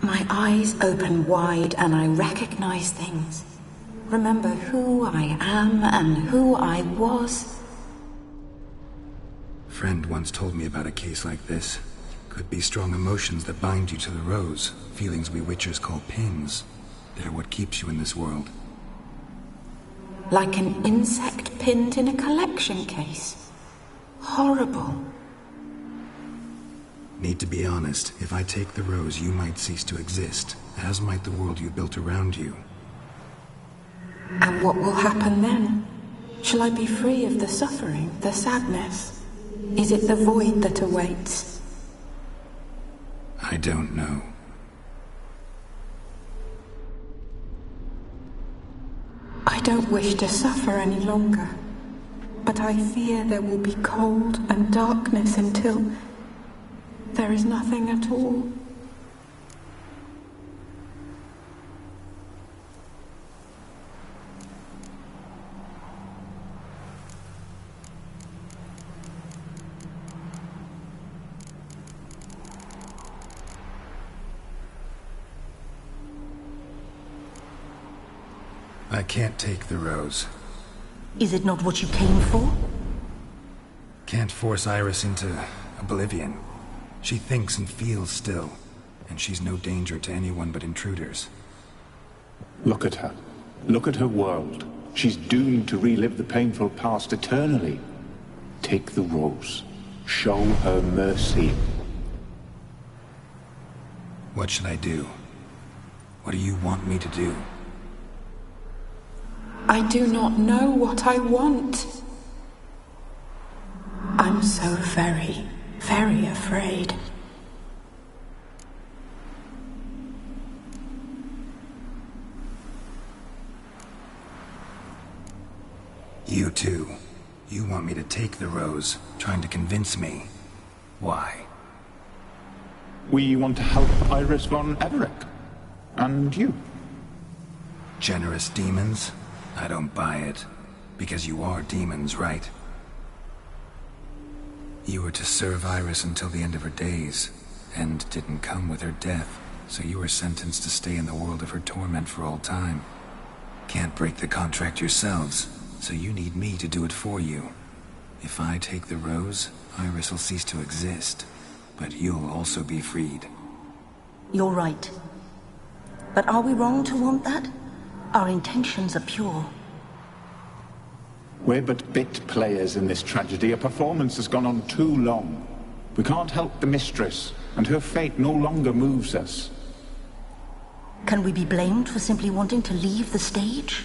my eyes open wide and I recognize things. Remember who I am and who I was. Friend once told me about a case like this. Could be strong emotions that bind you to the rose, feelings we witchers call pins. They're what keeps you in this world. Like an insect pinned in a collection case. Horrible. Need to be honest, if I take the rose, you might cease to exist, as might the world you built around you. And what will happen then? Shall I be free of the suffering, the sadness? Is it the void that awaits? I don't know. I don't wish to suffer any longer, but I fear there will be cold and darkness until there is nothing at all. I can't take the rose. Is it not what you came for? Can't force Iris into oblivion. She thinks and feels still, and she's no danger to anyone but intruders. Look at her. Look at her world. She's doomed to relive the painful past eternally. Take the rose. Show her mercy. What should I do? What do you want me to do? I do not know what I want. I'm so very, very afraid. You too. You want me to take the rose, trying to convince me. Why? We want to help Iris von Everett. And you. Generous demons? I don't buy it. Because you are demons, right? You were to serve Iris until the end of her days. End didn't come with her death, so you were sentenced to stay in the world of her torment for all time. Can't break the contract yourselves, so you need me to do it for you. If I take the rose, Iris will cease to exist, but you'll also be freed. You're right. But are we wrong to want that? Our intentions are pure. We're but bit players in this tragedy. A performance has gone on too long. We can't help the mistress, and her fate no longer moves us. Can we be blamed for simply wanting to leave the stage?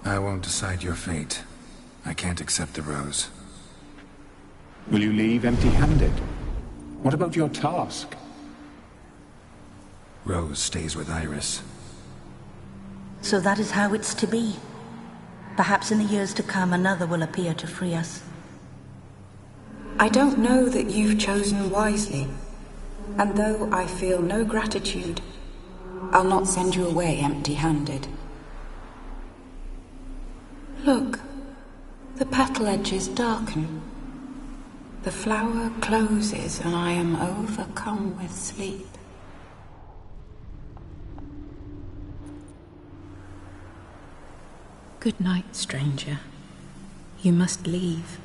I won't decide your fate. I can't accept the rose. Will you leave empty-handed? What about your task? Rose stays with Iris. So that is how it's to be. Perhaps in the years to come, another will appear to free us. I don't know that you've chosen wisely. And though I feel no gratitude, I'll not send you away empty-handed. Look, the petal edges darken. The flower closes and I am overcome with sleep. Good night, stranger. You must leave.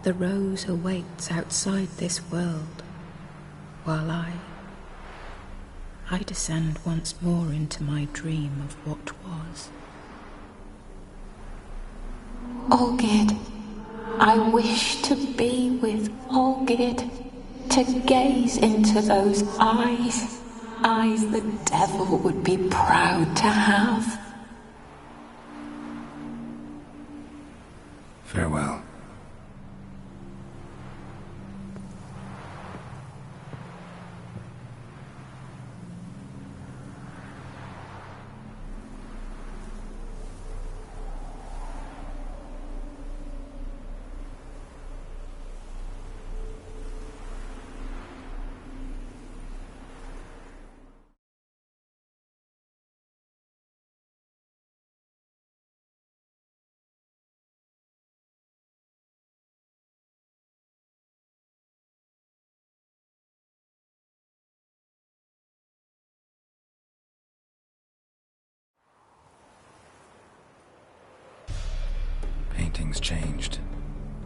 The rose awaits outside this world, while I descend once more into my dream of what was. Olgid, I wish to be with Olgid, to gaze into those eyes the devil would be proud to have. Farewell. Painting's changed.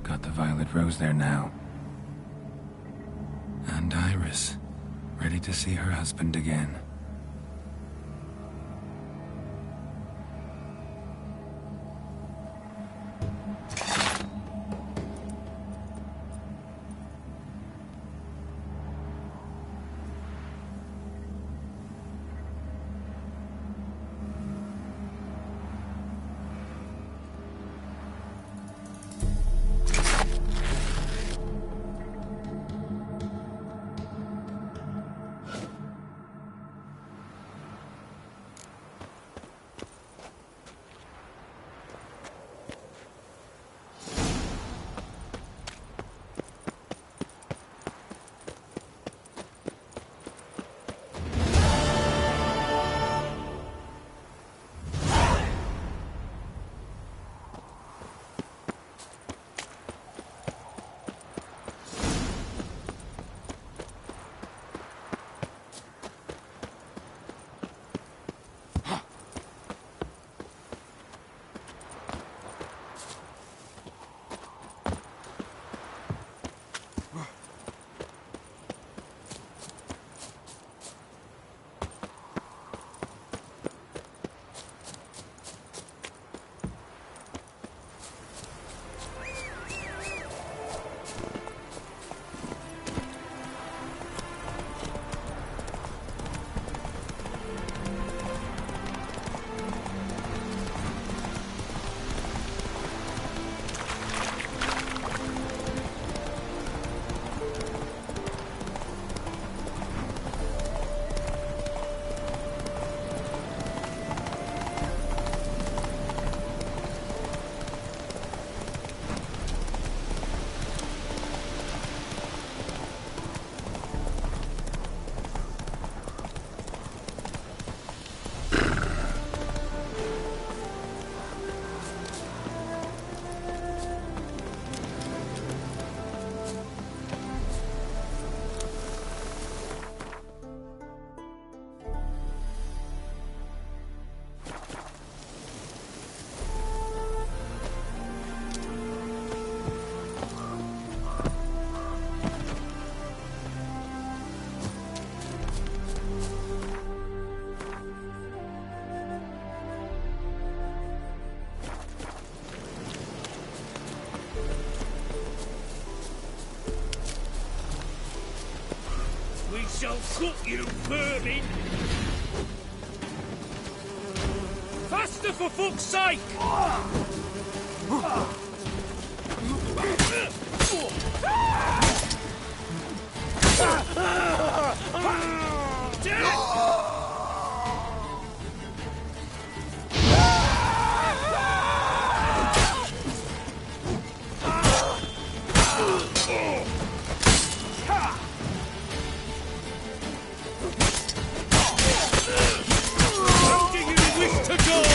Got the violet rose there now. And Iris, ready to see her husband again. I'll sort you, vermin! Faster, for fuck's sake! How do you wish to die?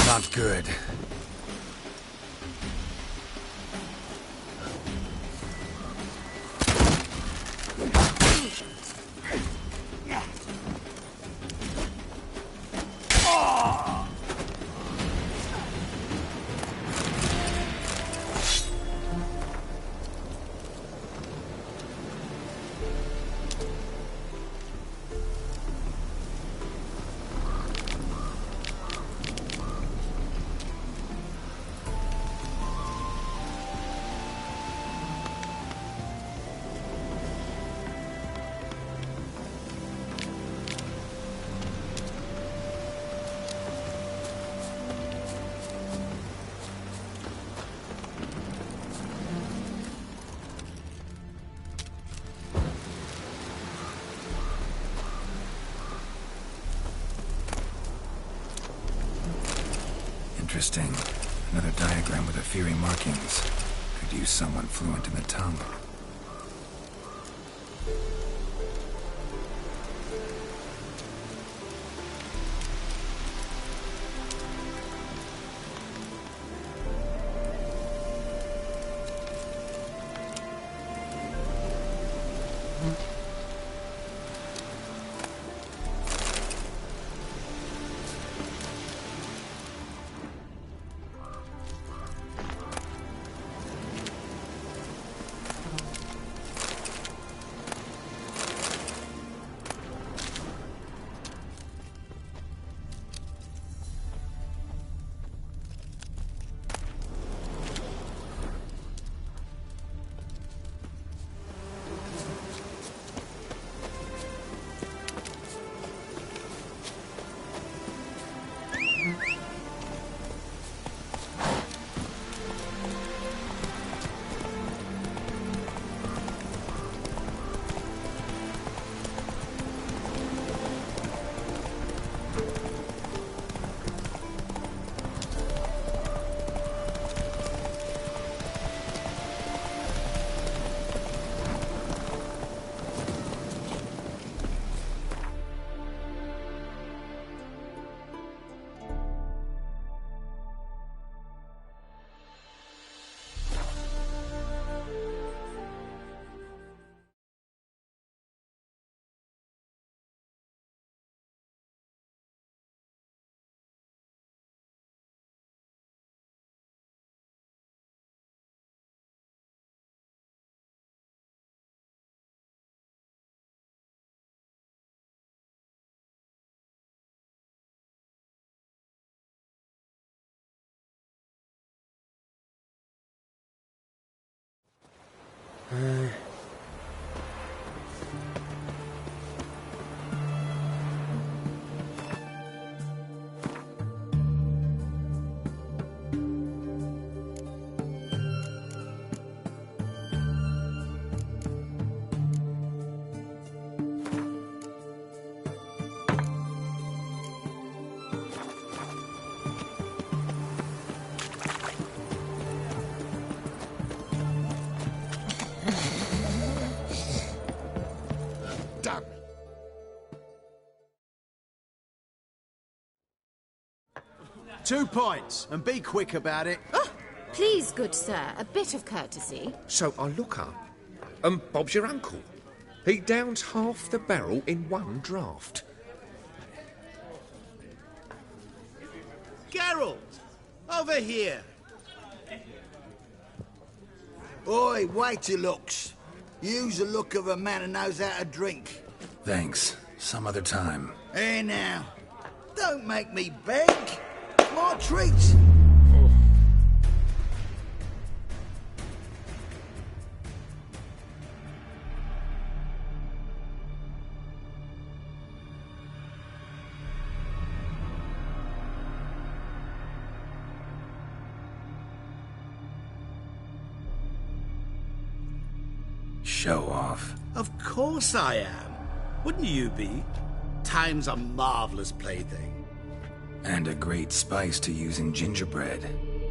Not good. Interesting. Another diagram with Afiri markings. Could use someone fluent in the tongue. Done. 2 points, and be quick about it. Oh, please, good sir, a bit of courtesy. So I look up, and Bob's your uncle. He downs half the barrel in one draught. Geralt! Over here! Oi, wait your looks. Use the look of a man who knows how to drink. Thanks. Some other time. Here now. Don't make me beg. My treat. Show off. Of course I am. Wouldn't you be? Time's a marvelous plaything. And a great spice to use in gingerbread.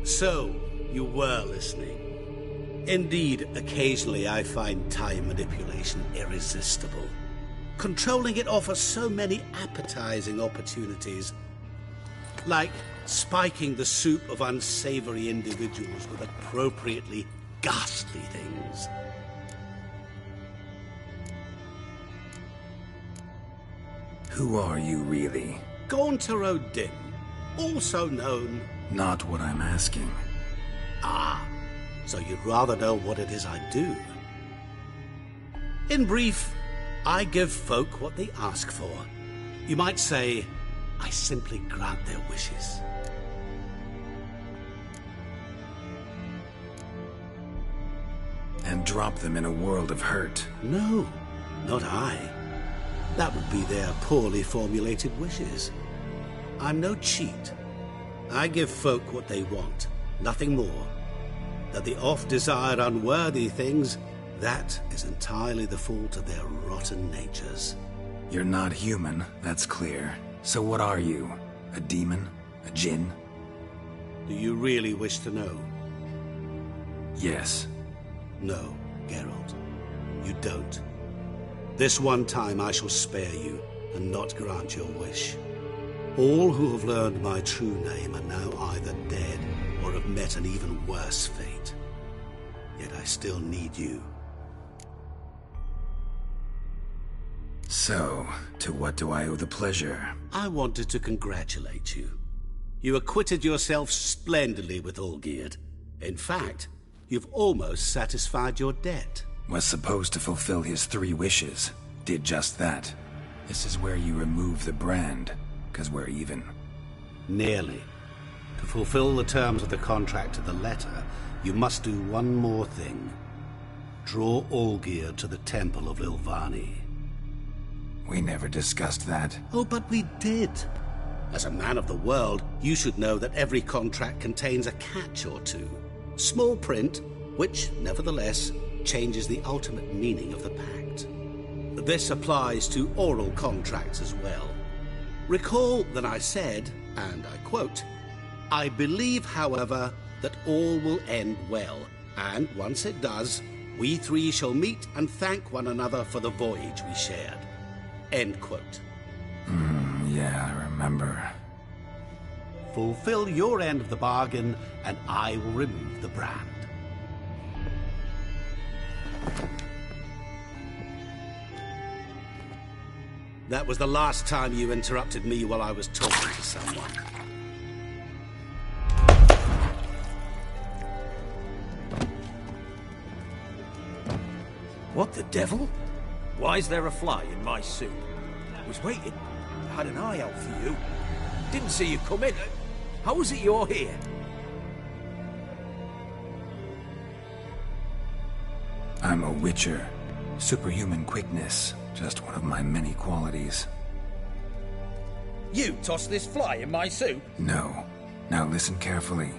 So, you were listening. Indeed, occasionally I find time manipulation irresistible. Controlling it offers so many appetizing opportunities. Like spiking the soup of unsavory individuals with appropriately ghastly things. Who are you, really? Gunter O'Dim, also known... Not what I'm asking. Ah, so you'd rather know what it is I do. In brief, I give folk what they ask for. You might say, I simply grant their wishes. And drop them in a world of hurt. No, not I. That would be their poorly formulated wishes. I'm no cheat. I give folk what they want, nothing more. That they oft desire unworthy things, that is entirely the fault of their rotten natures. You're not human, that's clear. So what are you? A demon? A djinn? Do you really wish to know? Yes. No, Geralt. You don't. This one time I shall spare you, and not grant your wish. All who have learned my true name are now either dead, or have met an even worse fate. Yet I still need you. So, to what do I owe the pleasure? I wanted to congratulate you. You acquitted yourself splendidly with Olgierd. In fact, you've almost satisfied your debt. Was supposed to fulfill his 3 wishes. Did just that. This is where you remove the brand, 'cause we're even. Nearly. To fulfill the terms of the contract to the letter, you must do one more thing. Draw Olgierd to the Temple of Lilvani. We never discussed that. Oh, but we did. As a man of the world, you should know that every contract contains a catch or two. Small print, which, nevertheless, changes the ultimate meaning of the pact. This applies to oral contracts as well. Recall that I said, and I quote, "I believe, however, that all will end well, and once it does, we 3 shall meet and thank one another for the voyage we shared." End quote. Yeah, I remember. Fulfill your end of the bargain, and I will remove the brand. That was the last time you interrupted me while I was talking to someone. What the devil? Why is there a fly in my suit? I was waiting. I had an eye out for you. Didn't see you come in. How is it you're here? I'm a witcher. Superhuman quickness. Just one of my many qualities. You tossed this fly in my suit? No. Now listen carefully.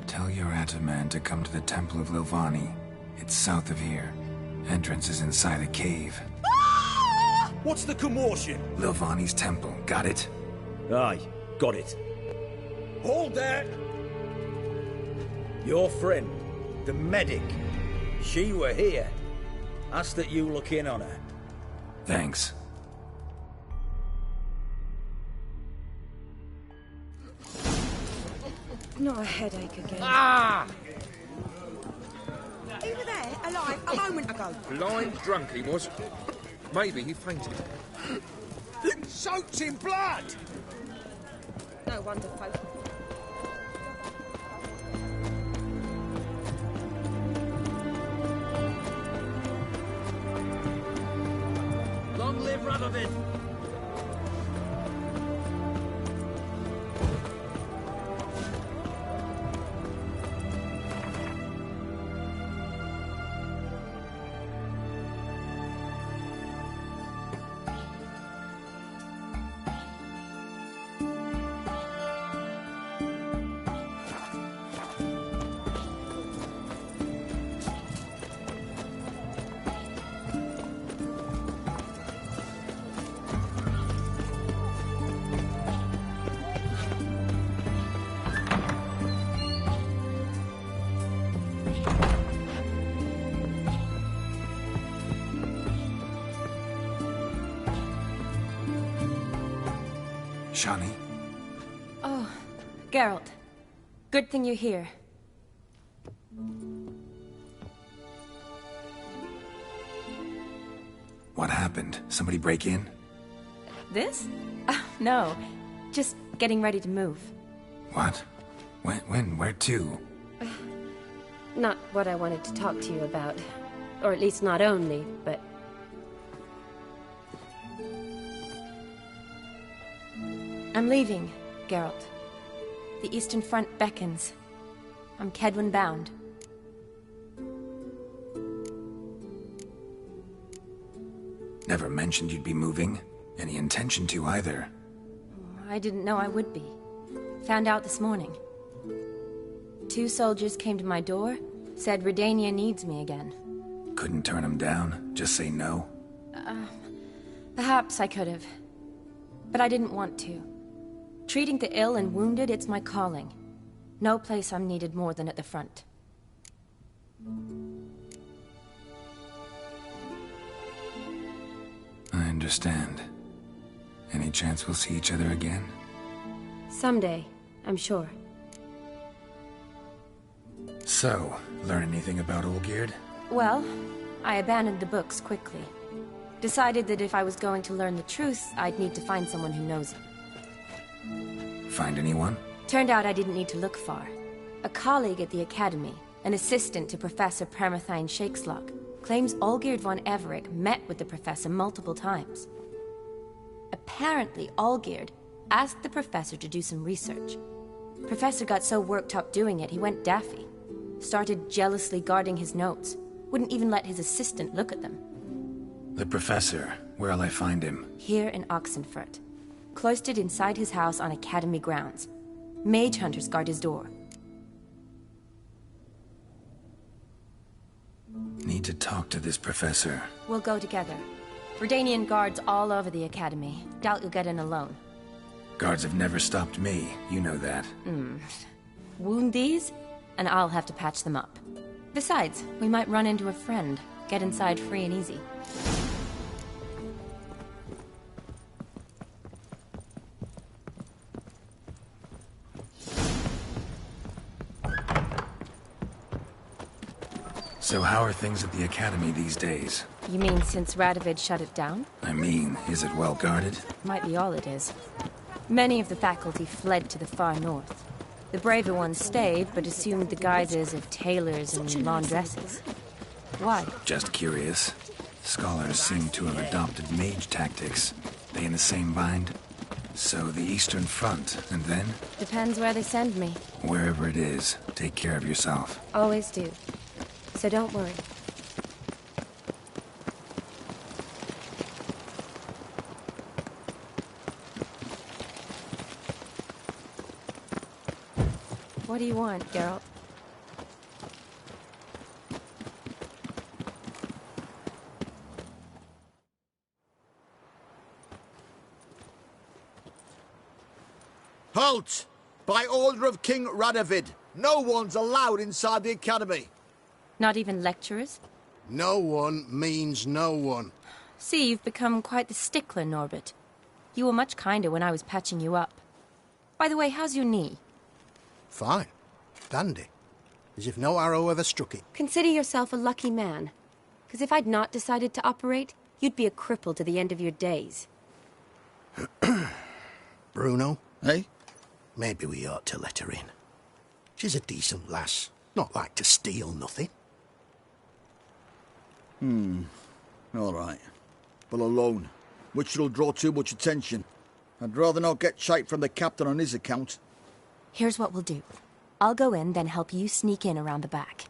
Tell your Ataman to come to the Temple of Lilvani. It's south of here. Entrance is inside a cave. What's the commotion? Lilvani's temple. Got it? Aye, got it. Hold there! Your friend, the medic. She were here. Ask that you look in on her. Thanks. Not a headache again. Ah! You were there, alive, a moment ago. Blind drunk he was. Maybe he fainted. Soaked in blood! No wonder folk. Long live Radovid! Shani? Oh, Geralt. Good thing you're here. What happened? Somebody break in? This? No. Just getting ready to move. What? When? Where to? Not what I wanted to talk to you about. Or at least not only, but... I'm leaving, Geralt. The Eastern Front beckons. I'm Kedwin bound. Never mentioned you'd be moving. Any intention to either. I didn't know I would be. Found out this morning. 2 soldiers came to my door, said Redania needs me again. Couldn't turn them down? Just say no? Perhaps I could have. But I didn't want to. Treating the ill and wounded, it's my calling. No place I'm needed more than at the front. I understand. Any chance we'll see each other again? Someday, I'm sure. So, learn anything about Olgierd? Well, I abandoned the books quickly. Decided that if I was going to learn the truth, I'd need to find someone who knows it. Find anyone? Turned out I didn't need to look far. A colleague at the Academy, an assistant to Professor Permathine Shakeslock, claims Olgierd von Everec met with the professor multiple times. Apparently, Olgierd asked the professor to do some research. Professor got so worked up doing it, he went daffy. Started jealously guarding his notes. Wouldn't even let his assistant look at them. The professor. Where'll I find him? Here in Oxenfurt. Cloistered inside his house on Academy grounds. Mage hunters guard his door. Need to talk to this professor. We'll go together. Redanian guards all over the Academy. Doubt you'll get in alone. Guards have never stopped me. You know that. Wound these, and I'll have to patch them up. Besides, we might run into a friend. Get inside free and easy. So how are things at the Academy these days? You mean since Radovid shut it down? I mean, is it well guarded? Might be all it is. Many of the faculty fled to the far north. The braver ones stayed, but assumed the guises of tailors and laundresses. Why? Just curious. Scholars seem to have adopted mage tactics. They in the same bind? So the Eastern Front, and then? Depends where they send me. Wherever it is, take care of yourself. Always do. So don't worry. What do you want, Geralt? Halt! By order of King Radovid, no one's allowed inside the Academy. Not even lecturers? No one means no one. See, you've become quite the stickler, Norbert. You were much kinder when I was patching you up. By the way, how's your knee? Fine. Dandy. As if no arrow ever struck it. Consider yourself a lucky man. Because if I'd not decided to operate, You'd be a cripple to the end of your days. Bruno? Eh? Maybe we ought to let her in. She's a decent lass. Not like to steal nothing. All right. But alone, which will draw too much attention. I'd rather not get shite from the captain on his account. Here's what we'll do. I'll go in, then help you sneak in around the back.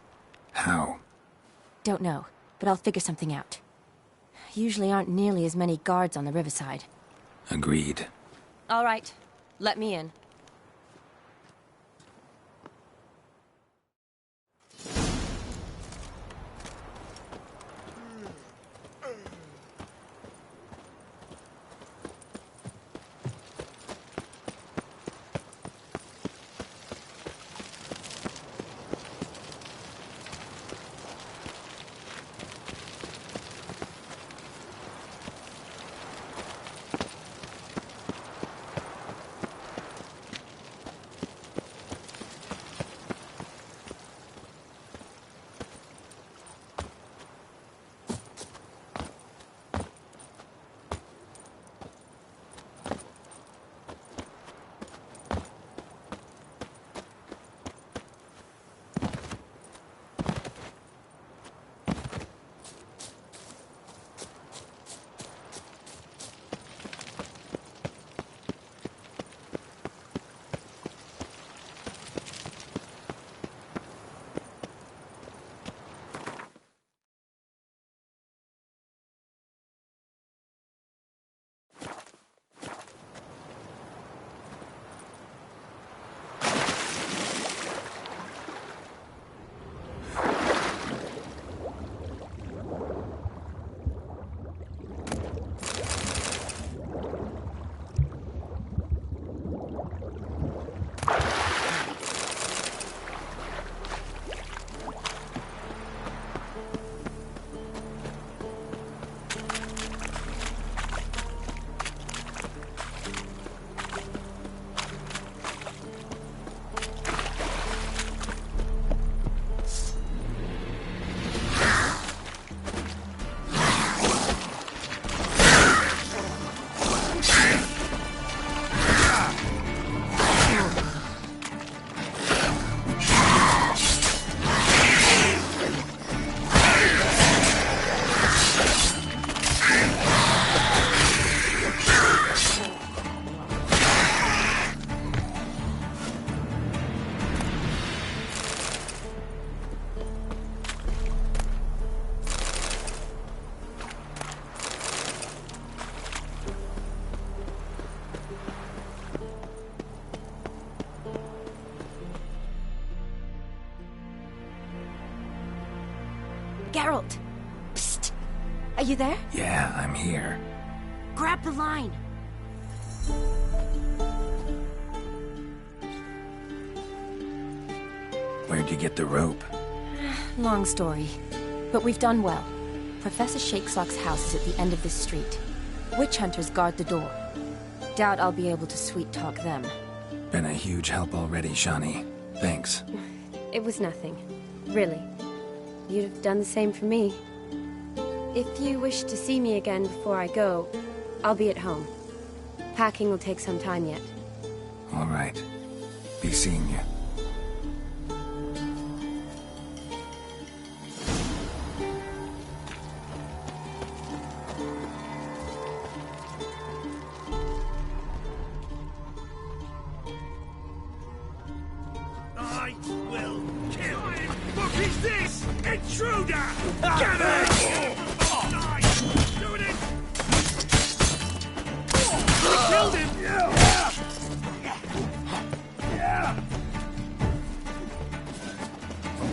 How? Don't know, but I'll figure something out. Usually aren't nearly as many guards on the riverside. Agreed. All right. Let me in. Geralt! Psst! Are you there? Yeah, I'm here. Grab the line! Where'd you get the rope? Long story. But we've done well. Professor Shakesock's house is at the end of this street. Witch hunters guard the door. Doubt I'll be able to sweet-talk them. Been a huge help already, Shani. Thanks. It was nothing. Really. You'd have done the same for me. If you wish to see me again before I go, I'll be at home. Packing will take some time yet. All right. Be seeing you. I will kill him! What is this? Intruder! Get it! Nice! Doing it! I killed him!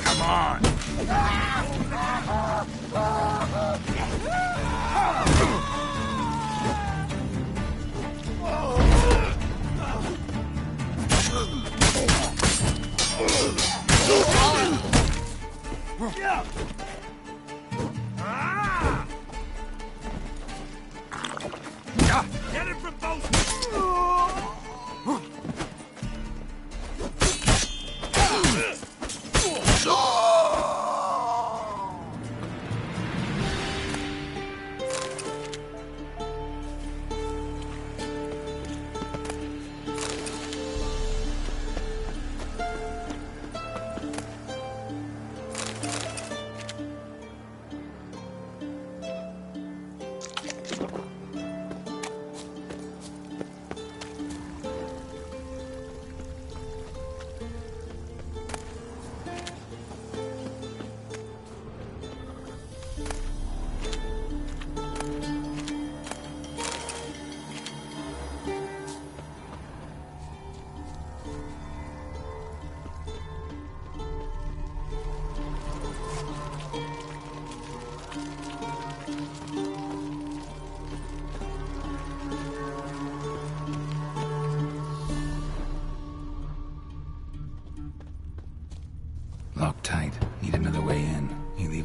Come on! Get him from both!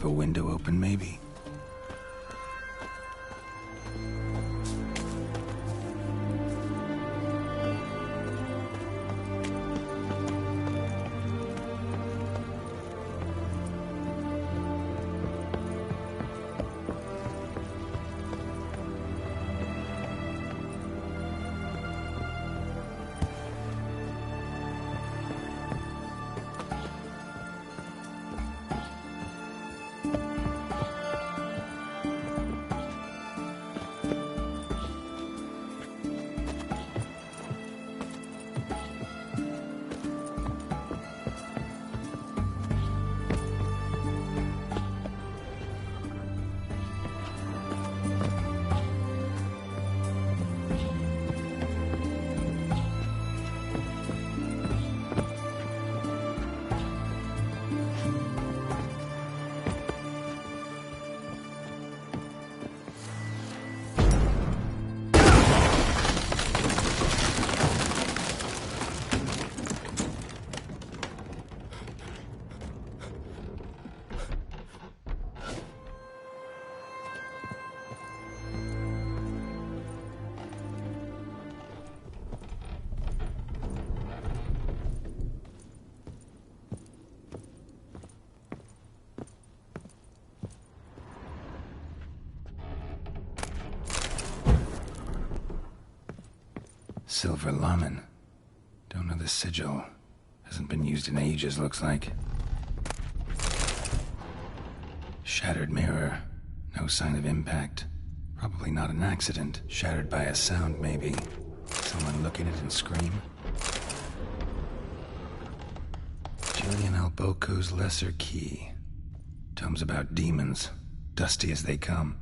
Leave a window open, maybe? Silver Lamen. Don't know the sigil. Hasn't been used in ages, looks like. Shattered mirror. No sign of impact. Probably not an accident. Shattered by a sound, maybe. Someone look at it and scream. Julian Alboco's Lesser Key. Tomes about demons. Dusty as they come.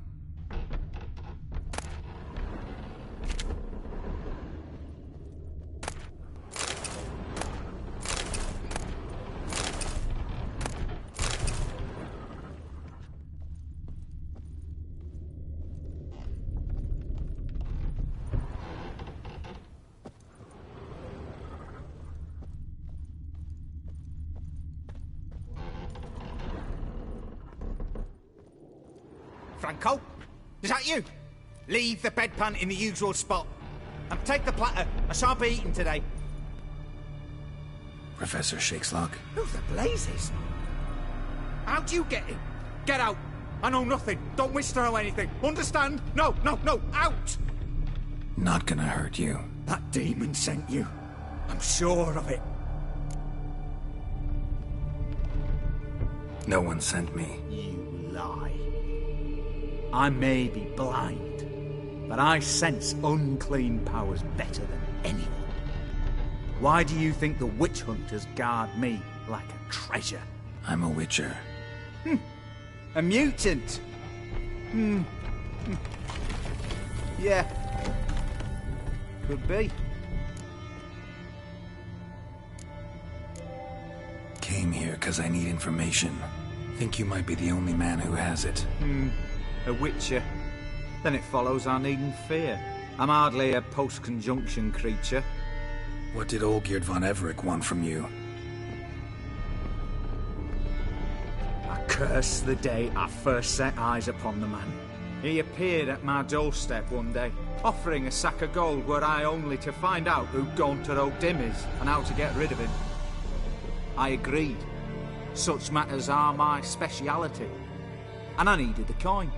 Franco? Is that you? Leave the bedpan in the usual spot. And take the platter. I shan't be eating today. Professor Shakeslock. Who the blazes? How do you get in? Get out. I know nothing. Don't wish to know anything. Understand? No, no, no. Out! Not gonna hurt you. That demon sent you. I'm sure of it. No one sent me. You lie. I may be blind, but I sense unclean powers better than anyone. Why do you think the witch hunters guard me like a treasure? I'm a witcher. A mutant? Yeah. Could be. Came here because I need information. Think you might be the only man who has it. A witcher? Then it follows I needn't fear. I'm hardly a post-conjunction creature. What did Olgierd von Everec want from you? I curse the day I first set eyes upon the man. He appeared at my doorstep one day, offering a sack of gold were I only to find out who Gunter O'Dim is and how to get rid of him. I agreed. Such matters are my speciality. And I needed the coin.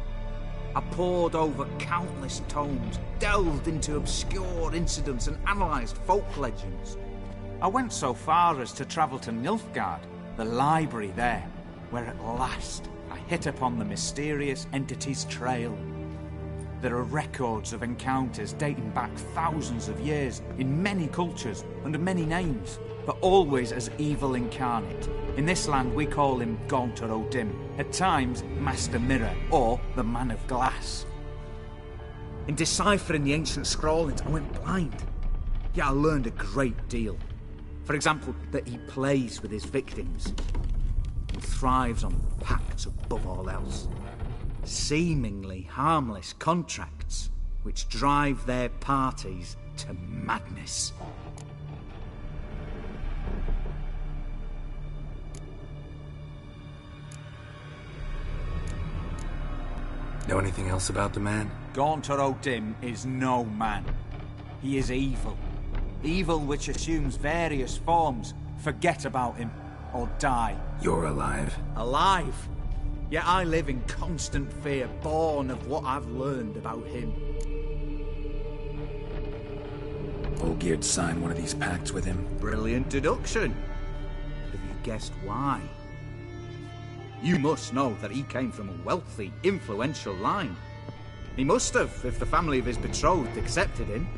I pored over countless tomes, delved into obscure incidents and analysed folk legends. I went so far as to travel to Nilfgaard, the library there, where at last I hit upon the mysterious entity's trail. There are records of encounters dating back thousands of years, in many cultures, under many names, but always as evil incarnate. In this land we call him Gunter O'Dim, at times Master Mirror, or the Man of Glass. In deciphering the ancient scrawlings, I went blind. Yet I learned a great deal. For example, that he plays with his victims and thrives on pacts above all else. Seemingly harmless contracts which drive their parties to madness. Know anything else about the man? Gunter O'Dim is no man. He is evil. Evil which assumes various forms. Forget about him, or die. You're alive. Alive? Yet I live in constant fear, born of what I've learned about him. Olgierd signed one of these pacts with him. Brilliant deduction. Have you guessed why? You must know that he came from a wealthy, influential line. He must have, if the family of his betrothed accepted him.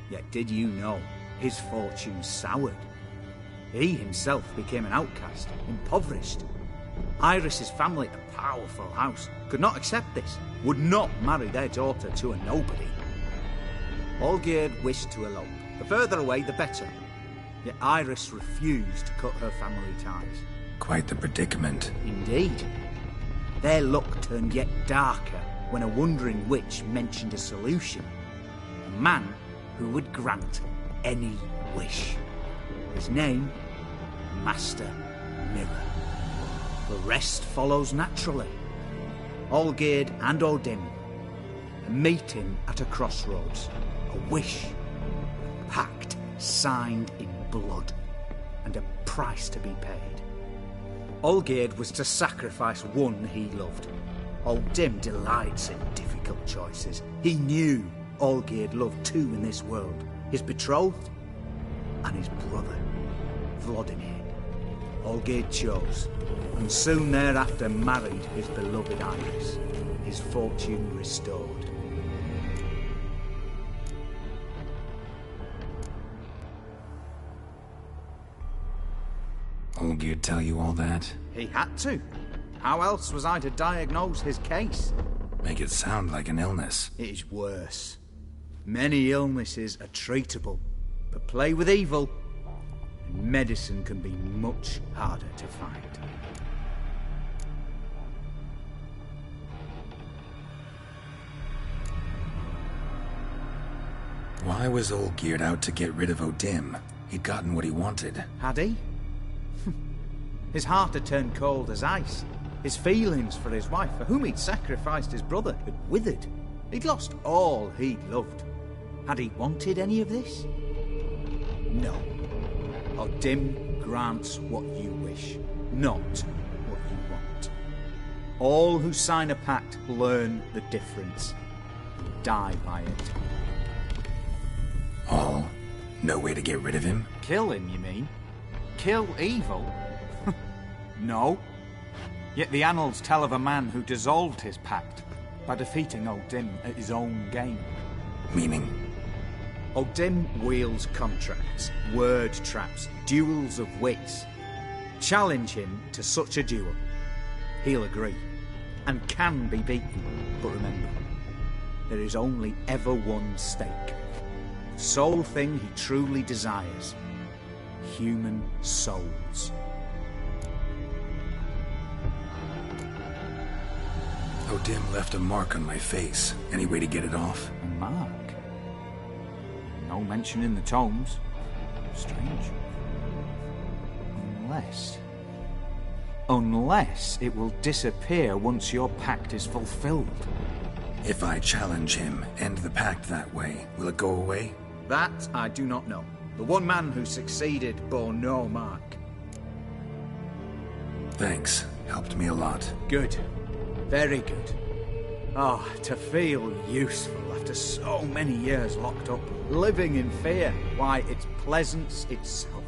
Yet did you know his fortune soured? He himself became an outcast, impoverished. Iris's family, a powerful house, could not accept this, would not marry their daughter to a nobody. Olgierd wished to elope. The further away, the better. Yet Iris refused to cut her family ties. Quite the predicament. Indeed. Their luck turned yet darker when a wandering witch mentioned a solution. A man who would grant any wish. His name, Master Mirror. The rest follows naturally. Olgierd and O'Dim, a meeting at a crossroads, a wish, a pact signed in blood, and a price to be paid. Olgierd was to sacrifice one he loved. O'Dim delights in difficult choices. He knew Olgierd loved two in this world, his betrothed and his brother, Vladimir. Olgierd chose, and soon thereafter married his beloved Iris, his fortune restored. Olgierd tell you all that? He had to. How else was I to diagnose his case? Make it sound like an illness. It is worse. Many illnesses are treatable, but play with evil, and medicine can be much harder to find. Why was Olgierd out to get rid of O'Dim? He'd gotten what he wanted. Had he? His heart had turned cold as ice. His feelings for his wife, for whom he'd sacrificed his brother, had withered. He'd lost all he'd loved. Had he wanted any of this? No. O'Dim grants what you wish, not what you want. All who sign a pact learn the difference and die by it. All? No way to get rid of him? Kill him, you mean? Kill evil? No. Yet the annals tell of a man who dissolved his pact by defeating O'Dim at his own game. Meaning? O'Dim wields contracts, word traps, duels of wits. Challenge him to such a duel. He'll agree, and can be beaten. But remember, there is only ever one stake. The sole thing he truly desires. Human souls. O'Dim left a mark on my face. Any way to get it off? A mark? No mention in the tomes. Strange. Unless it will disappear once your pact is fulfilled. If I challenge him, end the pact that way, will it go away? That I do not know. The one man who succeeded bore no mark. Thanks. Helped me a lot. Good. Very good. Oh, to feel useful after so many years locked up, living in fear. Why, it's pleasance itself.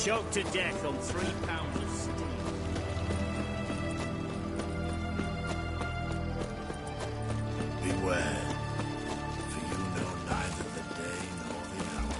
choked to death on 3 pounds of steam. Beware, for you know neither the day nor the hour.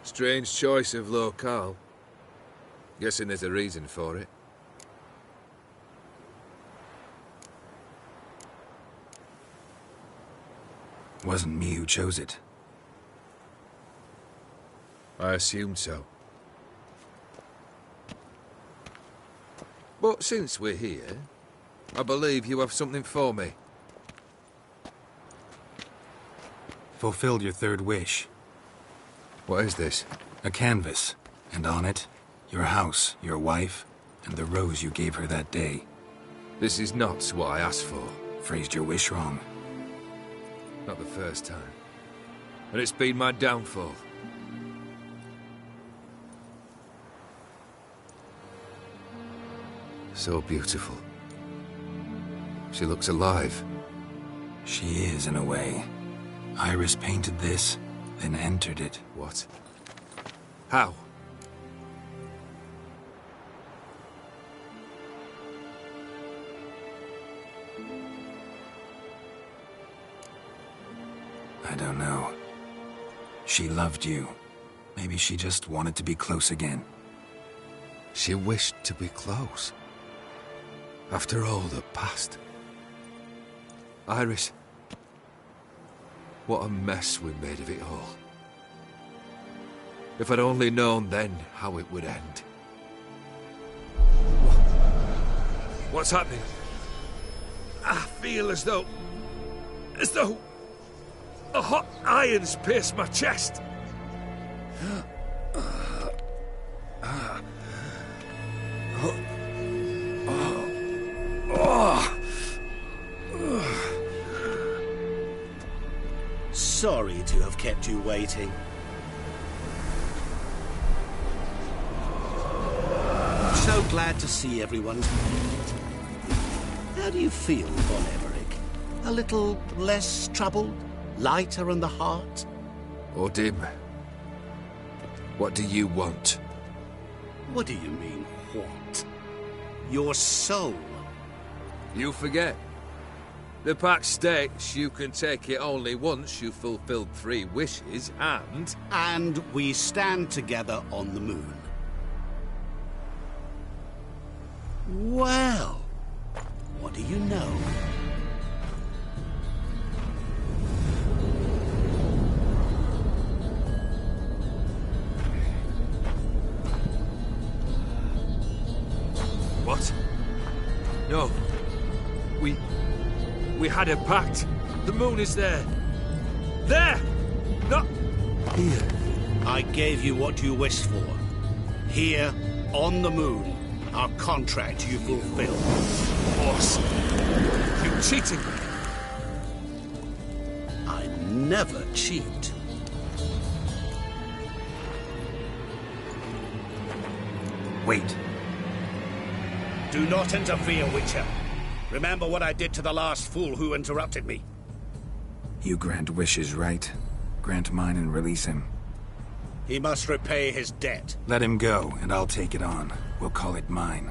Strange choice of locale. Guessing there's a reason for it. Wasn't me who chose it. I assumed so. But since we're here, I believe you have something for me. Fulfilled your third wish. What is this? A canvas, and on it, your house, your wife, and the rose you gave her that day. This is not what I asked for. Phrased your wish wrong. Not the first time. And it's been my downfall. So beautiful. She looks alive. She is, in a way. Iris painted this, then entered it. What? How? I don't know. She loved you. Maybe she just wanted to be close again. She wished to be close. After all that passed. Iris. What a mess we made of it all. If I'd only known then how it would end. What's happening? I feel as though a hot iron's pierced my chest. Sorry to have kept you waiting. So glad to see everyone's made. How do you feel, Von Emmerich? A little less troubled? Lighter on the heart? Or dim? What do you want? What do you mean, what? Your soul. You forget. The pact states you can take it only once you've fulfilled 3 wishes, and... And we stand together on the moon. Well, what do you know? What? No. We had a pact. The moon is there. There! Not here. I gave you what you wished for. Here, on the moon, our contract you fulfilled. Boss, you cheated me. I never cheat. Wait. Do not interfere, Witcher. Remember what I did to the last fool who interrupted me. You grant wishes, right? Grant mine and release him. He must repay his debt. Let him go, and I'll take it on. We'll call it mine.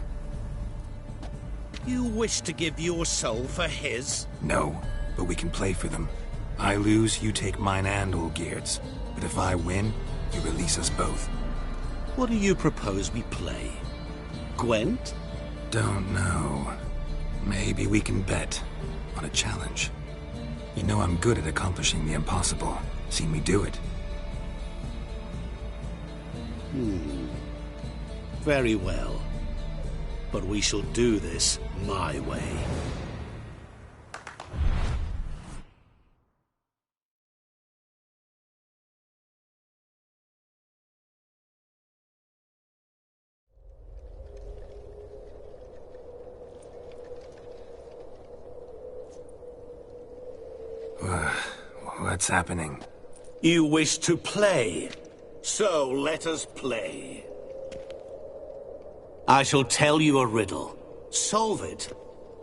You wish to give your soul for his? No, but we can play for them. I lose, you take mine and Olgierd's. But if I win, you release us both. What do you propose we play? Gwent? Don't know. Maybe we can bet on a challenge. You know I'm good at accomplishing the impossible. Seen me do it. Very well. But we shall do this my way. What's happening? You wish to play, so let us play. I shall tell you a riddle. Solve it,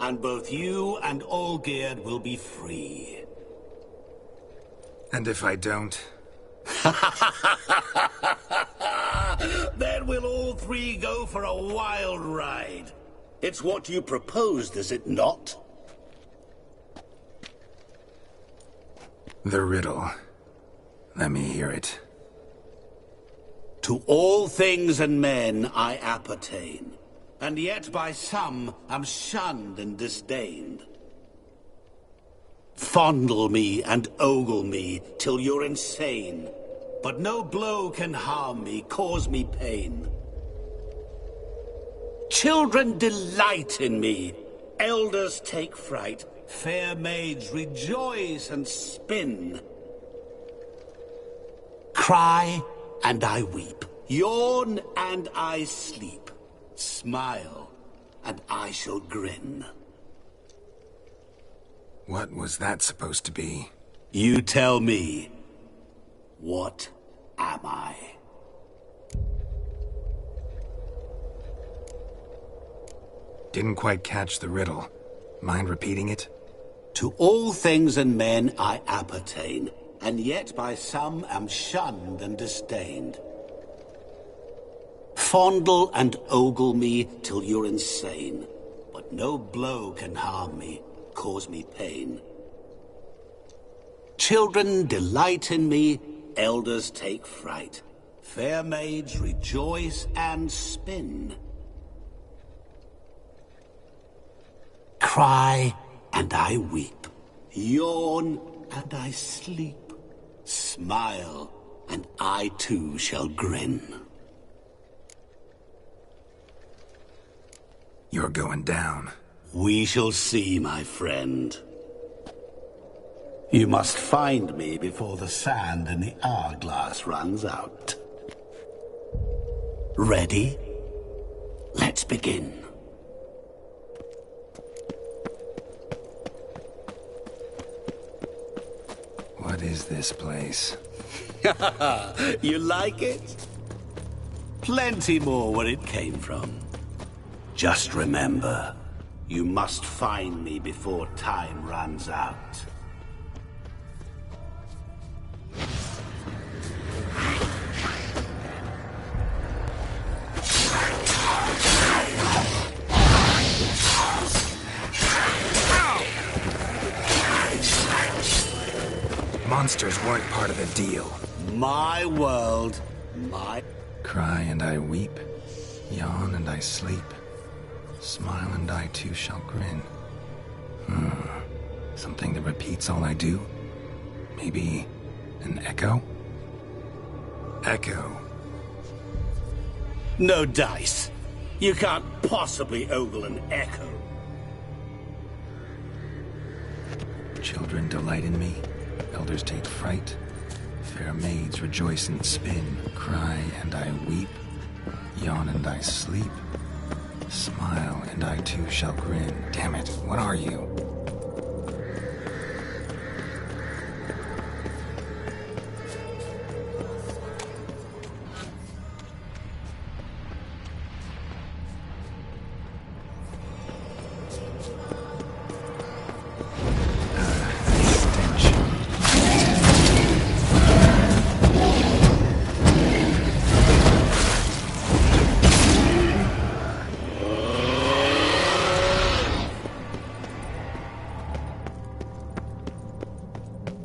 and both you and Olgierd will be free. And if I don't? Then we'll all 3 go for a wild ride. It's what you proposed, is it not? The riddle. Let me hear it. To all things and men I appertain, and yet by some am shunned and disdained. Fondle me and ogle me till you're insane. But no blow can harm me, cause me pain. Children delight in me, elders take fright, fair maids rejoice and spin. Cry and I weep, yawn and I sleep, smile and I shall grin. What was that supposed to be? You tell me, what am I? Didn't quite catch the riddle. Mind repeating it? To all things and men I appertain, and yet by some am shunned and disdained. Fondle and ogle me till you're insane, but no blow can harm me, cause me pain. Children delight in me, elders take fright, fair maids rejoice and spin. Cry and I weep, yawn and I sleep, smile and I too shall grin. You're going down. We shall see, my friend. You must find me before the sand in the hourglass runs out. Ready? Let's begin. What is this place? You like it? Plenty more where it came from. Just remember, you must find me before time runs out. Monsters weren't part of the deal. My world, my... Cry and I weep, yawn and I sleep, smile and I too shall grin. Something that repeats all I do? Maybe an echo? Echo. No dice. You can't possibly ogle an echo. Children delight in me, elders take fright, fair maids rejoice and spin, cry and I weep, yawn and I sleep, smile and I too shall grin. Damn it, what are you?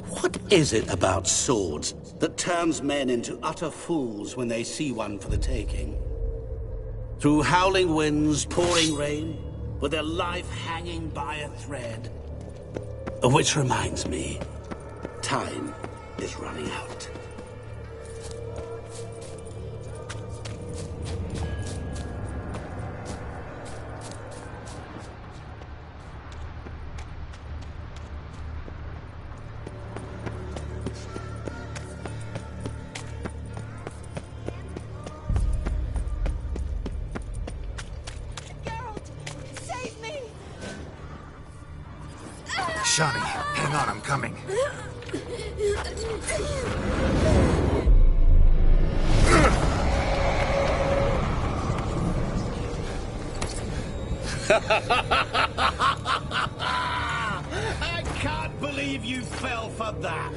What is it about swords that turns men into utter fools when they see one for the taking? Through howling winds, pouring rain, with their life hanging by a thread. Which reminds me, time is running out. Shawnee, hang on, I'm coming. I can't believe you fell for that.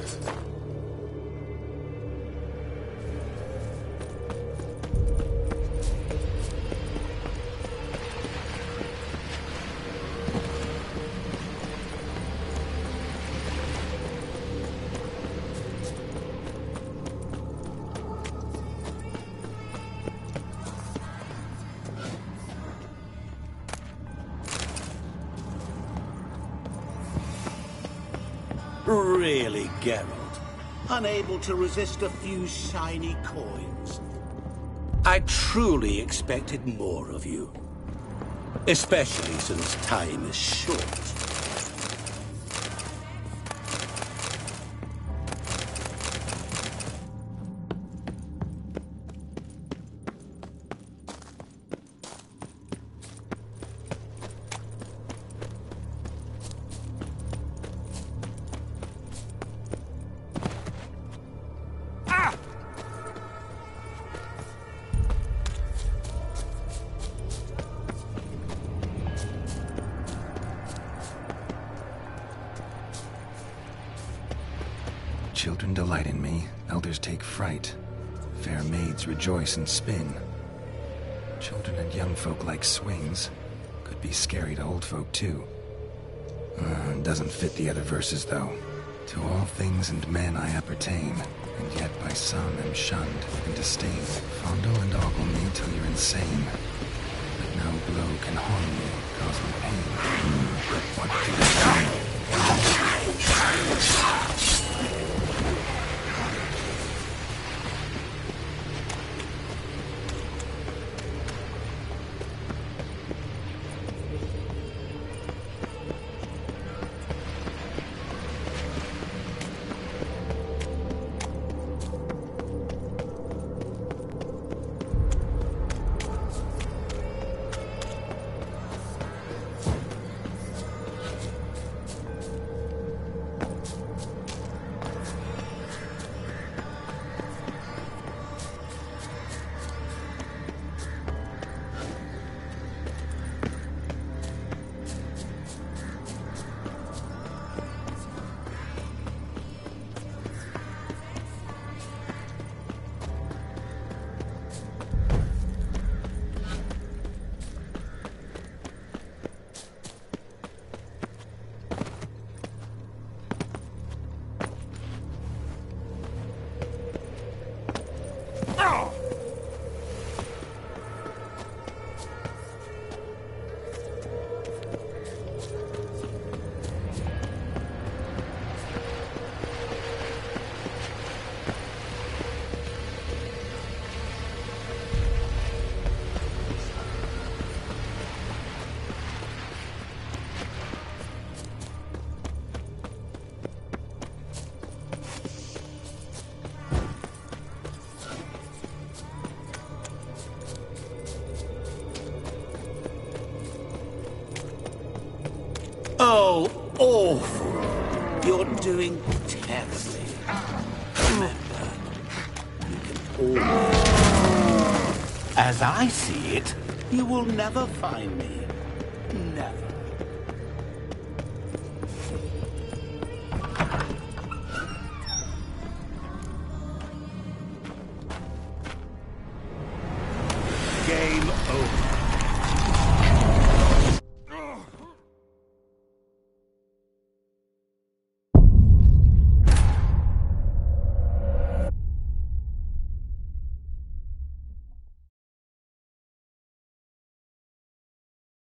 Really, Geralt? Unable to resist a few shiny coins? I truly expected more of you. Especially since time is short. Children delight in me, elders take fright. Fair maids rejoice and spin. Children and young folk like swings. Could be scary to old folk too. Doesn't fit the other verses though. To all things and men I appertain, and yet by some am shunned and disdained. Fondle and ogle me till you're insane. But no blow can harm me, cause me pain. What do you do? Oh, awful. You're doing terribly. Remember, you can always... As I see it, you will never find me. Never. Game over.